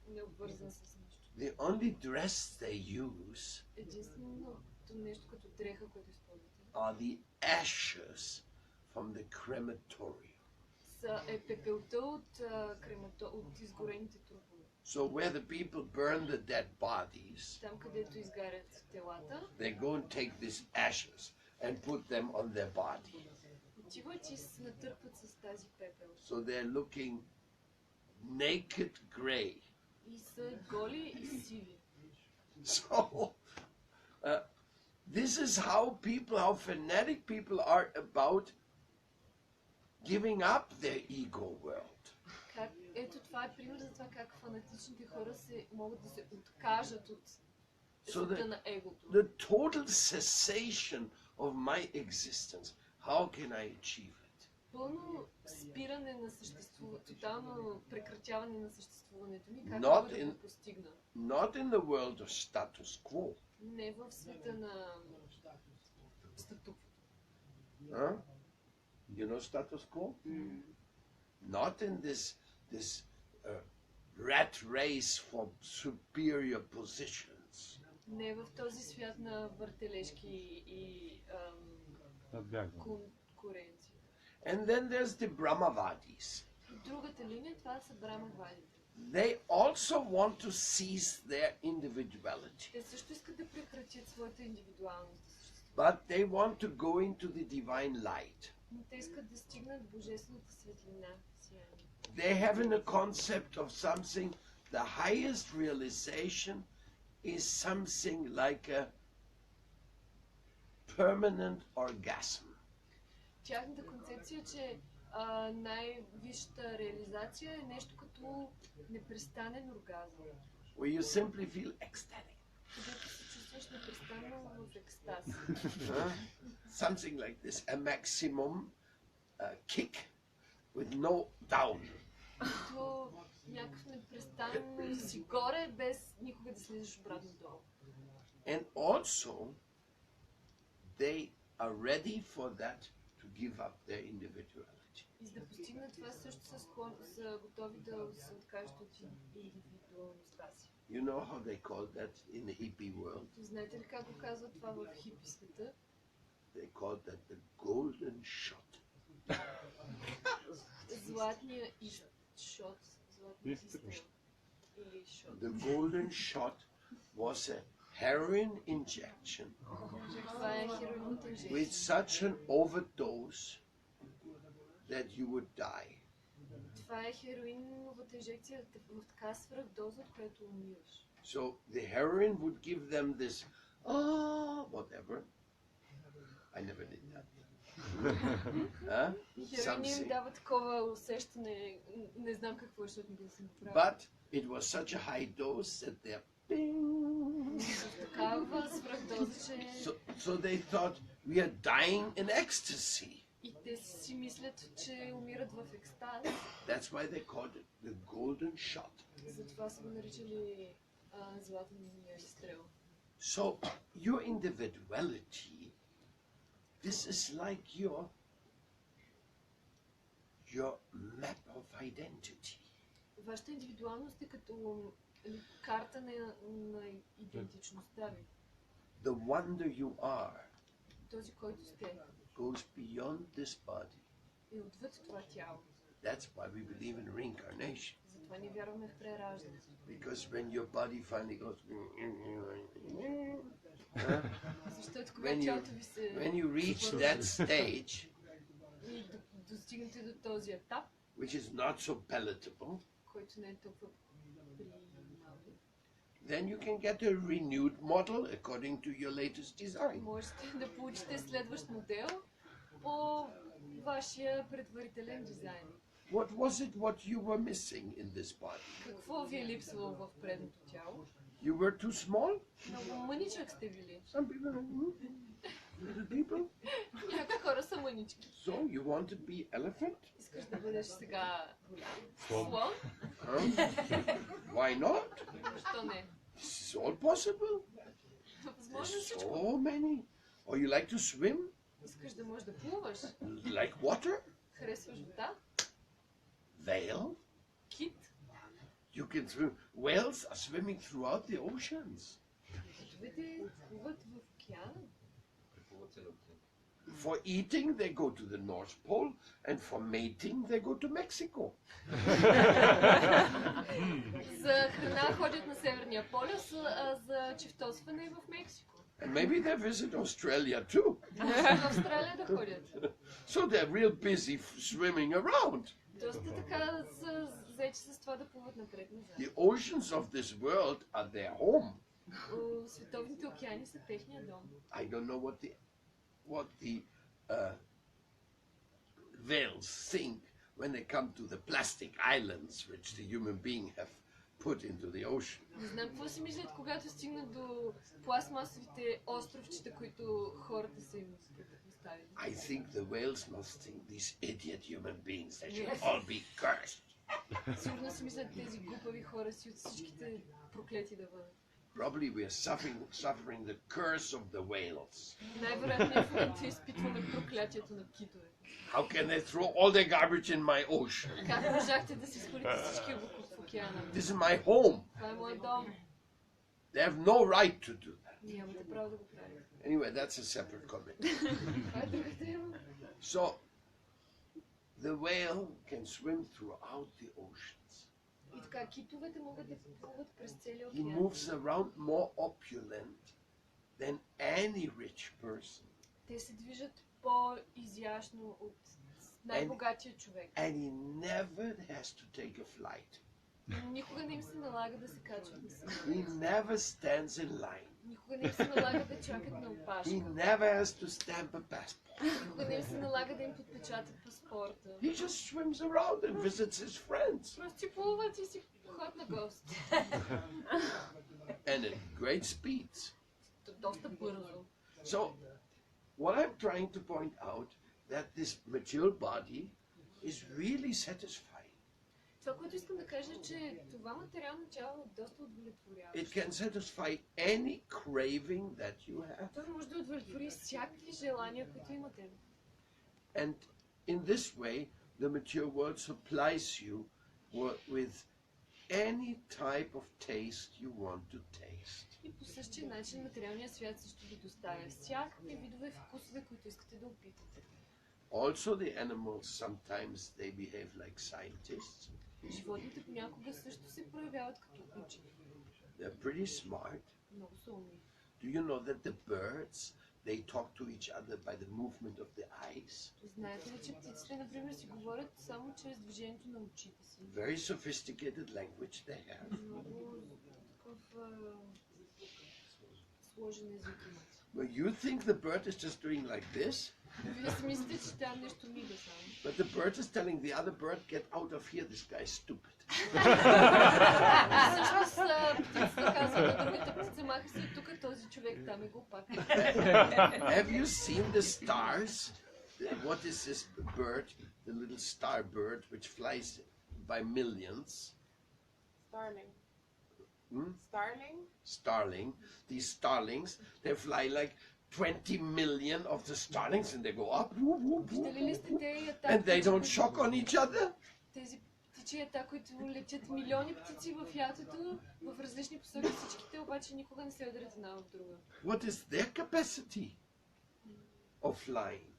необвързан с нещо. The only dress they use Единственото нещо като дреха, което използвате, are the ashes from the crematorium. е пепелта от изгорените трупове. So where the people burn the dead bodies, Там, където изгарят телата, they go and take these ashes and put them on their body. отиват и се натърпват с тази пепел. So they're looking naked gray. И са голи и сиви. So this is how fanatic people are about giving up their ego world. Ето това е пример за това как фанатичните хора могат да се откажат от света на егото. The total cessation of my existence, how can I achieve it? Пълно спиране на съществуването, тотално прекратяване на съществуването ми, как Not мога да in- го постигна? Not in the world of status quo. Не в света на статуквото. Huh? You know status quo? Not in this rat race for superior positions. Не в този свят на въртележки и конкуренция. And then there's the Brahmavadis. И другата линия, това са Брамавадите. They also want to cease their individuality, Те също искат да прекратят своята индивидуалност. but they want to go into the divine light. Но те искат да стигнат божествената светлина, сияние. They have a concept of something, the highest realization is something like a permanent orgasm. Тяхната концепция е, че най-висшата реализация е нещо като непрестанен оргазъм. Where you simply feel ecstatic. Където се чувстваш непрестанно в екстаз. Something like this, a maximum kick with no down. Като някакъв непрестанно си горе, без никога да слизаш обратно долу. And also, they are ready for that to give up their individuality. И за да постигнат това също са готови да се откажат от индивидуалността си. You know how they call that in the hippie world? Знаете ли как го казват това в хипи света? They call that the golden shot. Златния шот. Златния изстрел. Или шот. The golden shot was a heroin injection Това е хероиновата инжекция. with such an overdose that you would die. Това е хероиновата инжекция в така свръхдоза, от която умираш. So the heroin would give them this, whatever. I never did that. Huh? Хероин им Something. дава такова усещане, не знам какво, защото не съм направил. But it was such a high dose that they're bing. Такава свръхдоза, че So they thought we are dying in ecstasy. и те си мислят, че умират в екстаз. That's why they called it the golden shot. Затова са го наричали златния изстрел. So your individuality, this is like your map of identity. Вашата индивидуалност е като карта на идентичността ви. The wonder you are Този, който сте, goes beyond this body. е отвъд това тяло. That's why we believe in reincarnation. Затова ние вярваме в прераждане. Because when your body finally goes, Защото когато тялото ви се when you reach that stage, и достигнете до този етап, which is not so palatable, който не е толкова приемлив, then you can get a renewed model according to your latest design. можете да получите следващ модел по вашия предварителен дизайн. What was it what you were missing in this body? Какво ви е липсвало в предното тяло? You were too small? Много мъничък сте били. Some people are little people. Някои хора са мънички. So you want to be elephant? Искаш да бъдеш сега голям? Слон? Why not? Защо не? This is all possible. Възможно е There's всичко. so many. Or you like to swim? Искаш да можеш да плуваш? Like water? Харесваш вода? Whale? Кит? You can swim. Whales are swimming throughout the oceans. Китовете плуват в океана. For eating, they go to the North Pole, and for mating, they go to Mexico. За храна ходят на Северния полюс, а за чифтосване в Мексико. And maybe they visit Australia too. В Австралия да ходят. So they're real busy swimming around. Доста така са заети с това да плуват напред-назад. The oceans of this world are their home. Световните океани са техния дом. I don't know what the whales think when they come to the plastic islands which the human being have put into the ocean. Не знам какво си мислят, когато стигнат до пластмасовите островчета, които хората са им поставили. I think the whales must think these idiot human beings, they should all be cursed. Сигурно си мислят тези глупави хора си от всичките проклети да бъдат. Probably we are suffering the curse of the whales. Най-вероятно в момента изпитваме проклятието на китове. How can they throw all their garbage in my ocean? Как можахте да си изхвърлите всички буклук в океана? This is my home. Това е моят дом. They have no right to do that. Нямате право да го правите. Anyway, that's a separate comment. Това е друга тема. So, the whale can swim throughout the oceans. И така, китовете могат да плуват през целия He океан. moves around more opulent than any rich person. Те се движат по-изящно от най-богатия човек. And he never has to take a flight. Никога не им се налага да се качват на самолет. He never stands in line. Никога не им се налага да чакат на He опашка. never has to stamp a passport. Никога не им се налага да им подпечатат паспорта. He just swims around and visits his friends. Просто си плуват и си ходят на гости. And at great speeds. Доста бързо. So, what I'm trying to point out, that this material body is really satisfying. Това, което искам да кажа, е, че това материално тяло е доста удовлетворяващо. It can satisfy any craving that you have. Това може да удовлетвори всякакви желания, които имате. And in this way, the material world supplies you with any type of taste you want to taste. И по същия начин материалният свят също ви доставя всякакви видове вкусове, които искате да опитате. Also, the animals sometimes they behave like scientists. Животните понякога също се проявяват като учени. They're pretty smart. Много са умни. Do you know that the birds, they talk to each other by the movement of the eyes? Знаете ли, че птиците, например, си говорят само чрез движението на очите си? Very sophisticated language they have. Много такъв сложен език имат. Well, you think the bird is just doing like this, Вие си мислите, че там нещо мига само. but the bird is telling the other bird, get out of here, this guy is stupid. Всъщност птицата казва на другата птица, маха се от тук, този човек там е глупак. Have you seen the stars? What is this bird, the little star bird which flies by millions? Starling. Hmm? Starling? Starling. These starlings, they fly like 20 million of the starlings and they go up. Whoop, whoop, whoop, Виждали ли сте те and they don't shock on each other? тези птичията, които летят милиони птици в ятото, в различни посоки, всичките обаче никога не се ударят една в друга. What is their capacity of flying?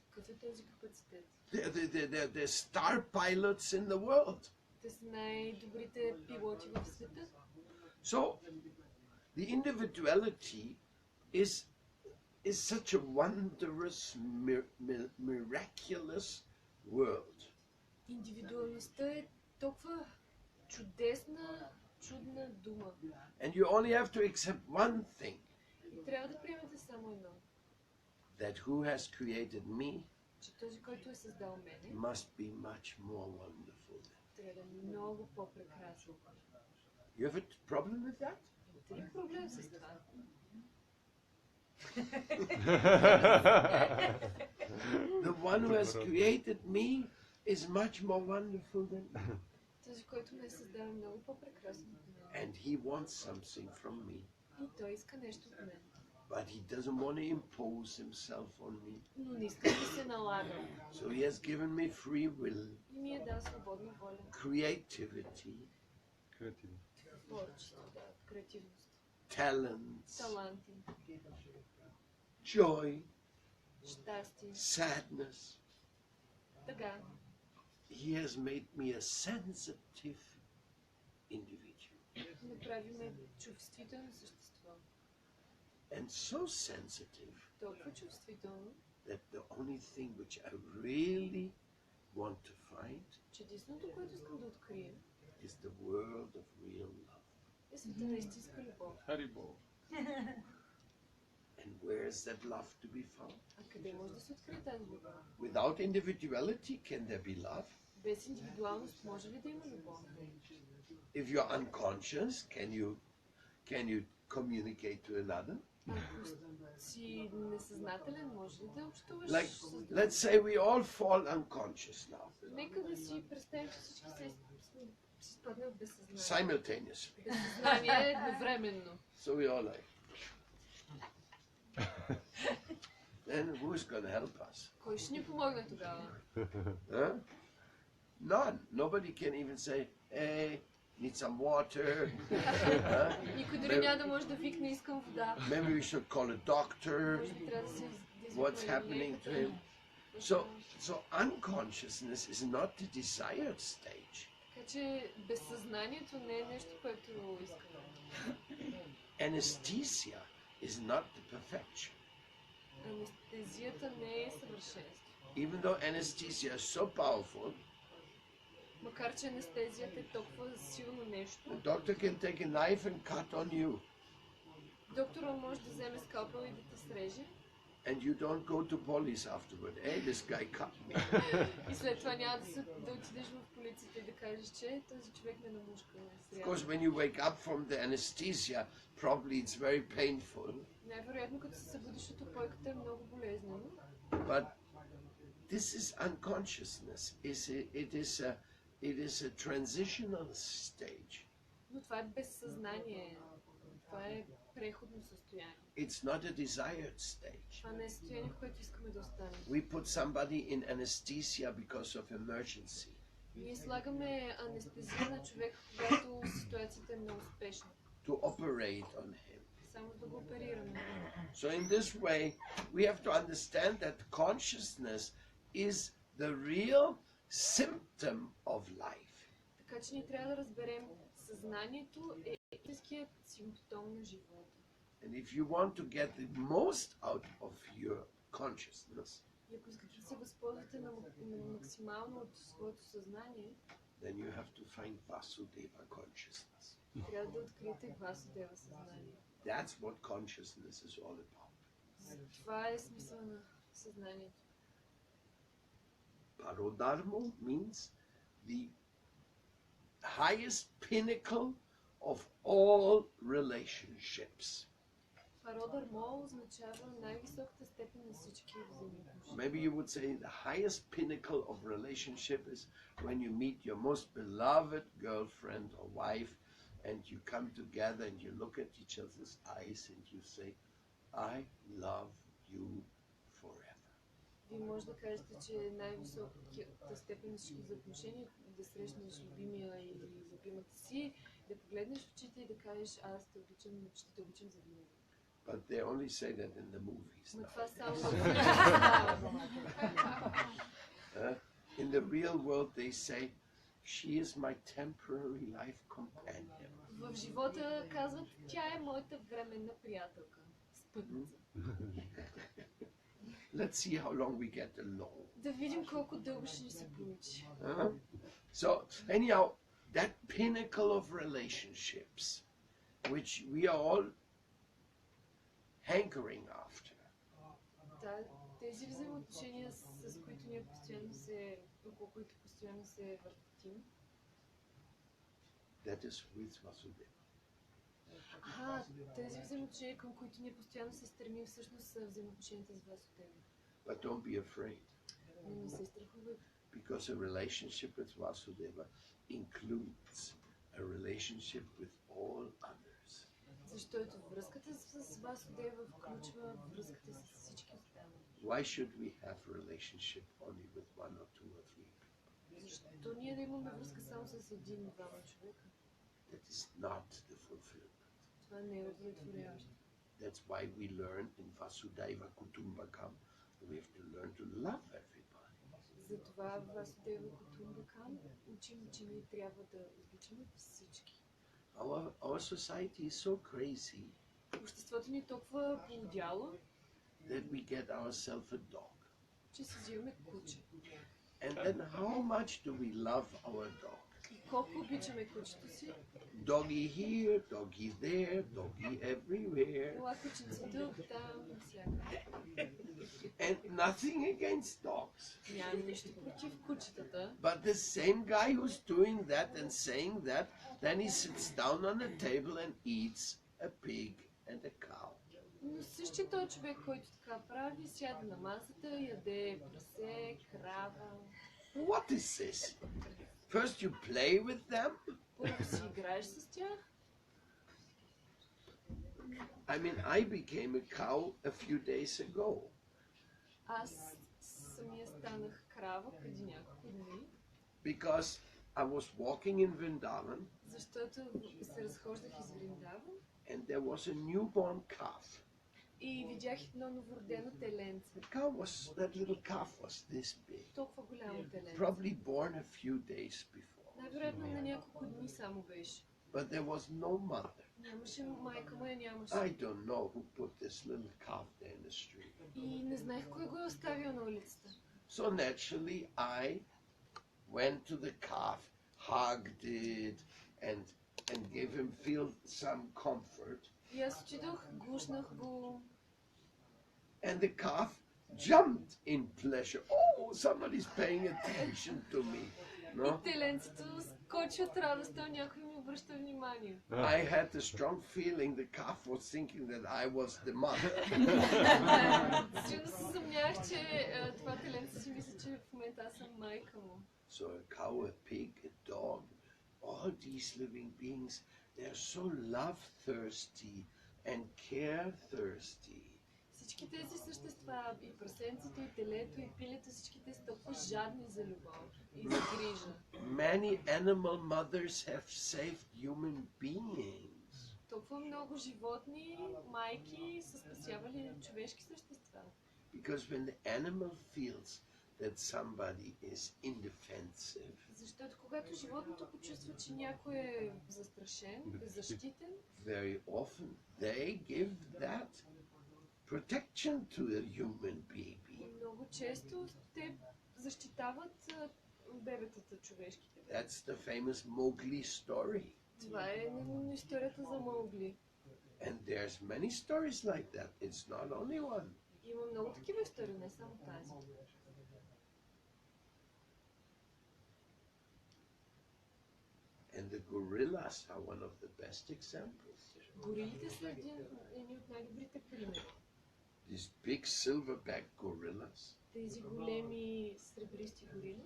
Какъв е този капацитет? They're star pilots in the world. Те са най-добрите пилоти в света. So, the individuality is such a wondrous, miraculous world. Индивидуалността е толкова чудесна, чудна дума. And you only have to accept one thing, И трябва да приемете само едно. that who has created me Че този, който е създал мене, must be much more wonderful. трябва да е много по-прекрасен. You have a problem with that? Имате ли проблем с това? The one who has created me is much more wonderful than me. Този, който ме е създал, е много по-прекрасен от мен. And he wants something from me. И той иска нещо от мен. But he doesn't want to impose himself on me. Но не иска да се налага. So he has given me free will, И ми е дал свободна воля. creativity, Творчество, да, креативност. talents, Таланти, joy, щастие, sadness. тъга. He has made me a sensitive individual. Направи ме чувствително същество. And so sensitive Толкова чувствително, that the only thing which I really want to find че единственото, което искам да открия, is the world of real love. е света на истинска любов. And where is that love to be found? А къде може да се открие тази любов? Without individuality, can there be love? Без индивидуалност може ли да има любов? If you're unconscious, can you communicate to another? Ако си несъзнателен, може ли да общуваш Like, с друг? let's say we all fall unconscious now, Нека да си представим, че всички си спаднем в безсъзнание. simultaneously. Безсъзнание едновременно. So we all like. Then who's going to help us? Кой ще ни помогне тогава? Huh? None. Nobody can even say, hey, need some water. Huh? Никой дори няма да може да викне, искам вода. Maybe we should call a doctor. Може би трябва да се What's happening to him? So unconsciousness is not the desired stage. Така че безсъзнанието не е нещо, което искаме. Anesthesia is not the perfection. Анестезията не е съвършенство. Even though anesthesia is so powerful, Макар че анестезията е толкова силно нещо, the doctor can take a knife and cut on you, доктора може да вземе скалпел и да те среже and you don't go to police afterward. Hey, this guy cut me. и след това няма да отидеш в полицията и да кажеш, че този човек ме намушка. Of course, when you wake up from the anesthesia, probably it's very painful, Най-вероятно, като се събудиш от опойката, е много болезнено. but this is unconsciousness. It is a transitional stage. Но това е безсъзнание. Това е преходно състояние. It's not a desired stage. Това не е състояние, в което искаме да останем. We put somebody in anesthesia because of emergency. Ние слагаме анестезия на човек, когато ситуацията е много спешна. To operate on him. Само да го оперираме. So in this way, we have to understand that consciousness is the real symptom of life. Така че ние трябва да разберем, Съзнанието е истинският симптом на живота. And if you want to get the most out of your consciousness, И ако искате да се възползвате на максимално от своето съзнание, then you have to find Vasudeva consciousness. трябва да откриете Васудева съзнание. That's what consciousness is all about. Това е смисъл на съзнанието. Parodharma means the highest pinnacle of all relationships. Пародърмо означава най-високата степен на всички взаимоотношения. Maybe you would say the highest pinnacle of relationship is when you meet your most beloved girlfriend or wife and you come together and you look at each other's eyes and you say, I love you forever. Вие може да кажете, че най-високата степен на всички за отношения да срещнеш любимия или любимата си, да погледнеш в очите и да кажеш, аз те обичам, ще те обичам за винаги. But they only say that in the movies. Но Now. това само In the real world they say, she is my temporary life companion. в живота казват, тя е моята временна приятелка, спътница. Let's see how long we get along. Да видим колко дълго ще ни се получи. So anyhow, that pinnacle of relationships, which we are all hankering after, Тези взаимоотношения, с които ние постоянно около които постоянно се въртим, that is with Vasudeva. Тези взаимоотношения, към които ние постоянно се стремим, всъщност са взаимоотношенията с Васудева. But don't be afraid, Но не се страхувайте, because a relationship with Vasudeva includes a relationship with all others. защото връзката с Васудева включва връзката с всички останали. Why should we have a relationship only with one or two or three people? Защо ние да имаме връзка само с един-двама човека? That is not the fulfillment. Това не е удовлетворяващо. That's why we learn in Vasudeva Kutumbakam, we have to learn to love everybody. Затова в Васудева Кутумбакам учим, че ние трябва да обичаме всички. Our society is so crazy Обществото ни е толкова полудяло, that we get ourselves a dog. че си взимаме куче. And then how much do we love our dog? И колко обичаме кучето си, Doggy here, doggy there, doggy everywhere. ела кученце тук, там, навсякъде. And nothing against dogs. Нямам нищо против кучетата, But the same guy who's doing that and saying that, then he sits down on a table and eats a pig and a cow. но същия този човек, който така прави, сяда на масата, яде прасе, крава. What is this? First you play with them? Първо си играеш с тях. I mean, I became a cow a few days ago. Аз самия станах крава преди няколко дни, Because I was walking in Vrindavan защото се разхождах из Вриндаван and there was a newborn calf. и видях едно новородено теленце. That little calf was this big. Толкова голямо теленце. Probably born a few days before. Най-вероятно на няколко дни само беше. But there was no mother. Нямаше майка му, нямаше. I don't know who put this little calf there in the street. И не знаех кой го е оставил на улицата. So naturally I went to the calf, hugged it and gave him feel some comfort. И аз отидох, гушнах го. And the calf jumped in pleasure. Oh, somebody's paying attention to me. No? И теленцето скочи от радост, някой ми обръща внимание. I had a strong feeling the calf was thinking that I was the mother. Силно се съмнявах, че това теленце си мисли, че в момента аз съм майка му. So a cow, a pig, a dog, all these living beings, they're so love-thirsty and care-thirsty. Всички тези същества, и прасенцето, и телето, и пилето, всички те са толкова жадни за любов и за грижа. Many animal mothers have saved human beings. Толкова много животни, майки са спасявали човешки същества. Because when the animal feels that somebody is indefensive, Защото когато животното почувства, че някой е застрашен, беззащитен, very often they give that protection to the human baby. много често те защитават бебетата, човешките. That's the famous Mowgli story. Това е историята за Маугли. And there's many stories like that. It's not only one. Има много такива истории, не само тази. And the gorillas are one of the best examples. Горилите са едни от най-добрите примери. These big silverback gorillas, Тези големи сребристи горили,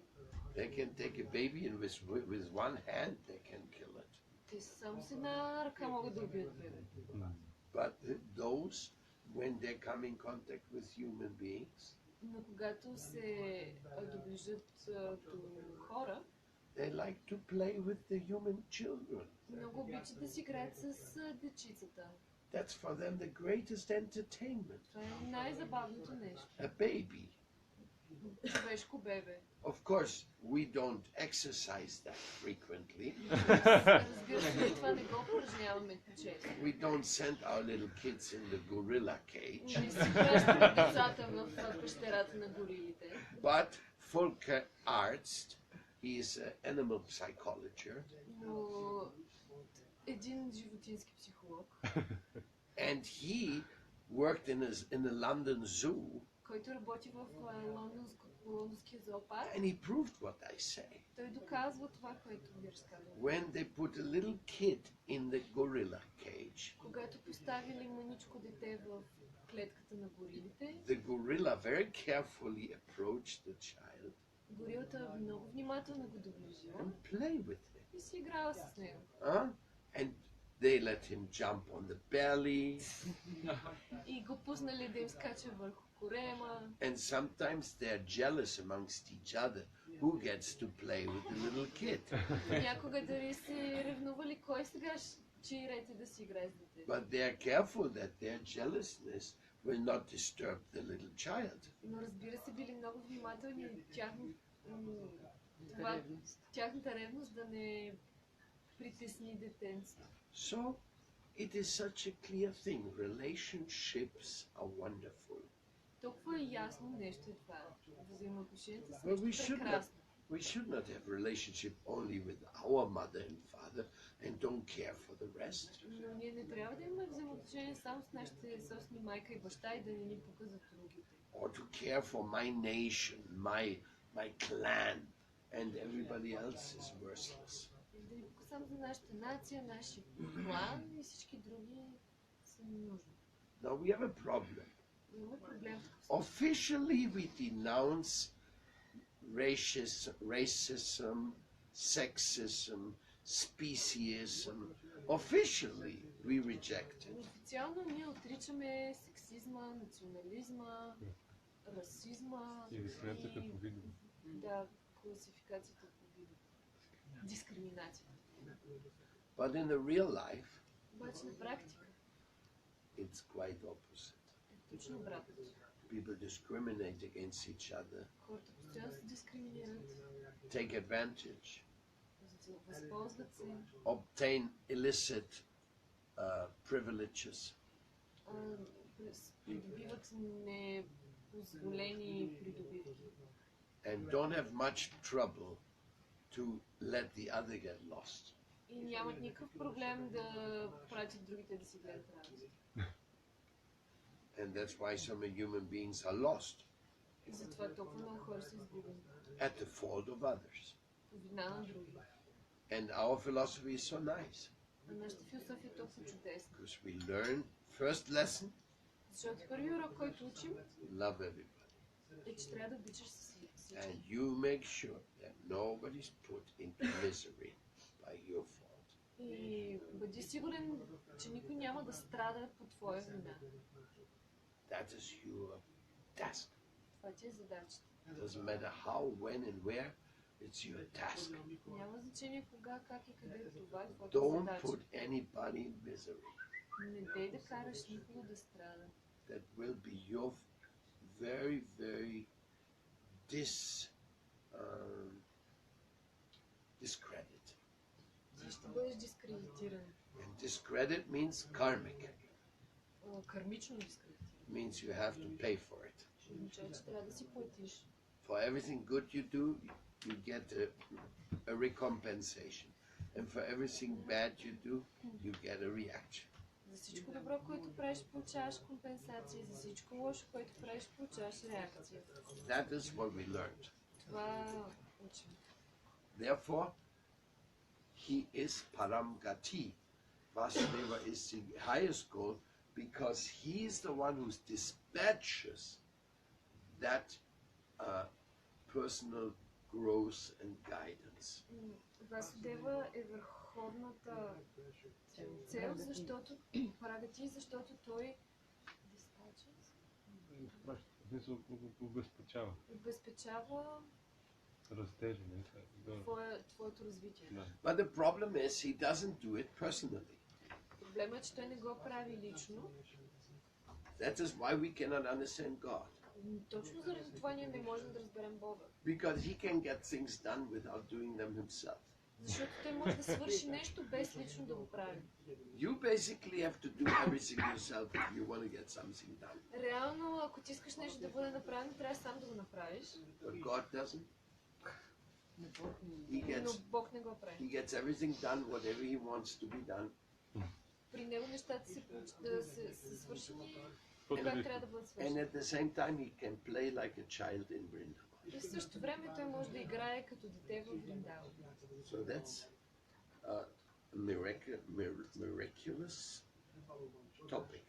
they can take a baby and with one hand they can kill it. те само с една ръка могат да убият бебе. But those, when they come in contact with human beings, Но когато се доближат до хора, they like to play with the human children. много обичат да си играят с дечицата. That's for them the greatest entertainment. Това е най-забавното нещо. A baby. Човешко бебе. Of course, we don't exercise that frequently. Разбира се, това не го упражняваме често. We don't send our little kids in the gorilla cage. Не си пращаме децата в пещерата на горилите. But Volker Arzt, he is an animal psychologist, Но един животински психолог, and he worked in a London zoo, който работи в лондонския зоопарк, and he proved what I say. той доказва това, което ви разказвам. When they put a little kid in the gorilla cage, Когато поставили мъничко дете в клетката на горилите, the gorilla very carefully approached the child горилата много внимателно го доближила and play with him. и си играла с него. And they let him jump on the belly, И го пуснали да им скача върху корема. and sometimes they're jealous amongst each other who gets to play with the little kid. Някога дали се ревнували кой сега ще рете да си играе с детето. But they're careful that their jealousness will not disturb the little child. Но разбира се, били много внимателни тяхната ревност да не притесни детенцето. So it is such a clear thing. Relationships are wonderful. Толкова е ясно нещо е това. Взаимоотношенията са But нещо прекрасно. we should not have relationship only with our mother and father and don't care for the rest. Но ние не трябва да имаме взаимоотношения само с нашите собствени майка и баща и да не ни пука за другите. Or to care for my nation, my clan, and everybody else is worthless. И да ни пука само за нашата нация, нашия клан и всички други са ненужни. Now we have a problem. Имаме проблем. Officially we denounce racism, sexism, speciesism. Officially we reject it. Официално ние отричаме сексизма, национализма, расизма И дискриминацията по видове. Да, класификацията по видове. Дискриминацията. But in the real life, Обаче на практика it's quite opposite. е точно обратното. People discriminate against each other, Хората постоянно се дискриминират, take advantage, възползват се, obtain illicit privileges, придобиват непозволени придобивки and don't have much trouble to let the other get lost. и нямат никакъв проблем да пратят другите да си гледат работа. And that's why so many human beings are lost И затова толкова много хора са изгубени. at the fault of others. По вина на други. And our philosophy is so nice А нашата философия е толкова чудесна. because we learn first lesson, Защото първият урок, който учим, love everybody. е, че трябва да обичаш всички. And you make sure that nobody's put into misery by your fault. И бъди сигурен, че никой няма да страда по твоя вина. That is your task. Това ти е задачата. It doesn't matter how, when, and where. It's your task. Няма значение кога, как и къде. Това е твоята Don't задача. put anybody in misery. Не дей да караш никого да страда. That will be your very, very discredit. Ще бъдеш дискредитиран. And discredit means karmic. Кармично дискредитиран. Means you have to pay for it. Означава, че трябва да си платиш. For everything good you do, you get a recompensation. And for everything bad you do, you get a reaction. За всичко добро, което правиш, получаваш компенсация. За всичко лошо, което правиш, получаваш реакция. That is what we learned. Това учим. Therefore, he is Paramgati. Vasudeva is the highest goal because he is the one who dispatches that personal growth and guidance. Васудева е върховната цел, защото Парагати, защото той обезпечава растежа, твоето развитие. But the problem is he doesn't do it personally. Проблемът е, че той не го прави лично. That is why we cannot understand God. Точно заради това ние не можем да разберем Бога. Because he can get things done without doing them himself. Защото той може да свърши нещо без лично да го прави. You basically have to do everything yourself if you want to get something done. Реално, ако ти искаш нещо да бъде направено, трябва сам да го направиш. But God doesn't. Но Бог не го прави. He gets everything done, whatever he wants to be done. При него нещата се свършени, когато трябва да бъдат свършени. And at the same time he can play like a child in Vrindavan. И в същото време той може да играе като дете в Вриндаван. So that's a miraculous topic.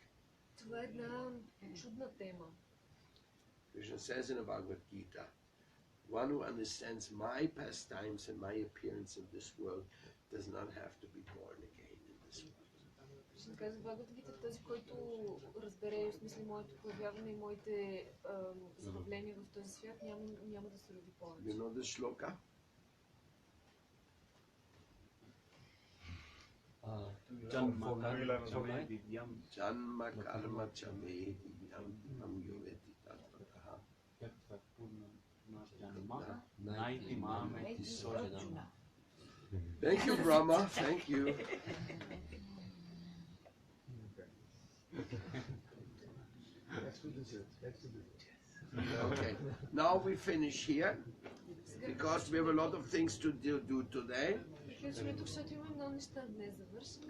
Това е една чудна тема. Krishna says in the Bhagavad Gita, one who understands my pastimes and my appearance in this world does not have to be born again in this world. Кришна казва в Бхагавад Гита, този, който разбере и осмисли моето появяване и моите забавления в този свят, няма да се роди повече. You know this shloka? Janma karma chame divyam yoveti tatpataha. Thank you, Brahma. Thank you. Okay, now we finish here because we have a lot of things to do today. Приключваме тук, защото имаме много неща днес завършим.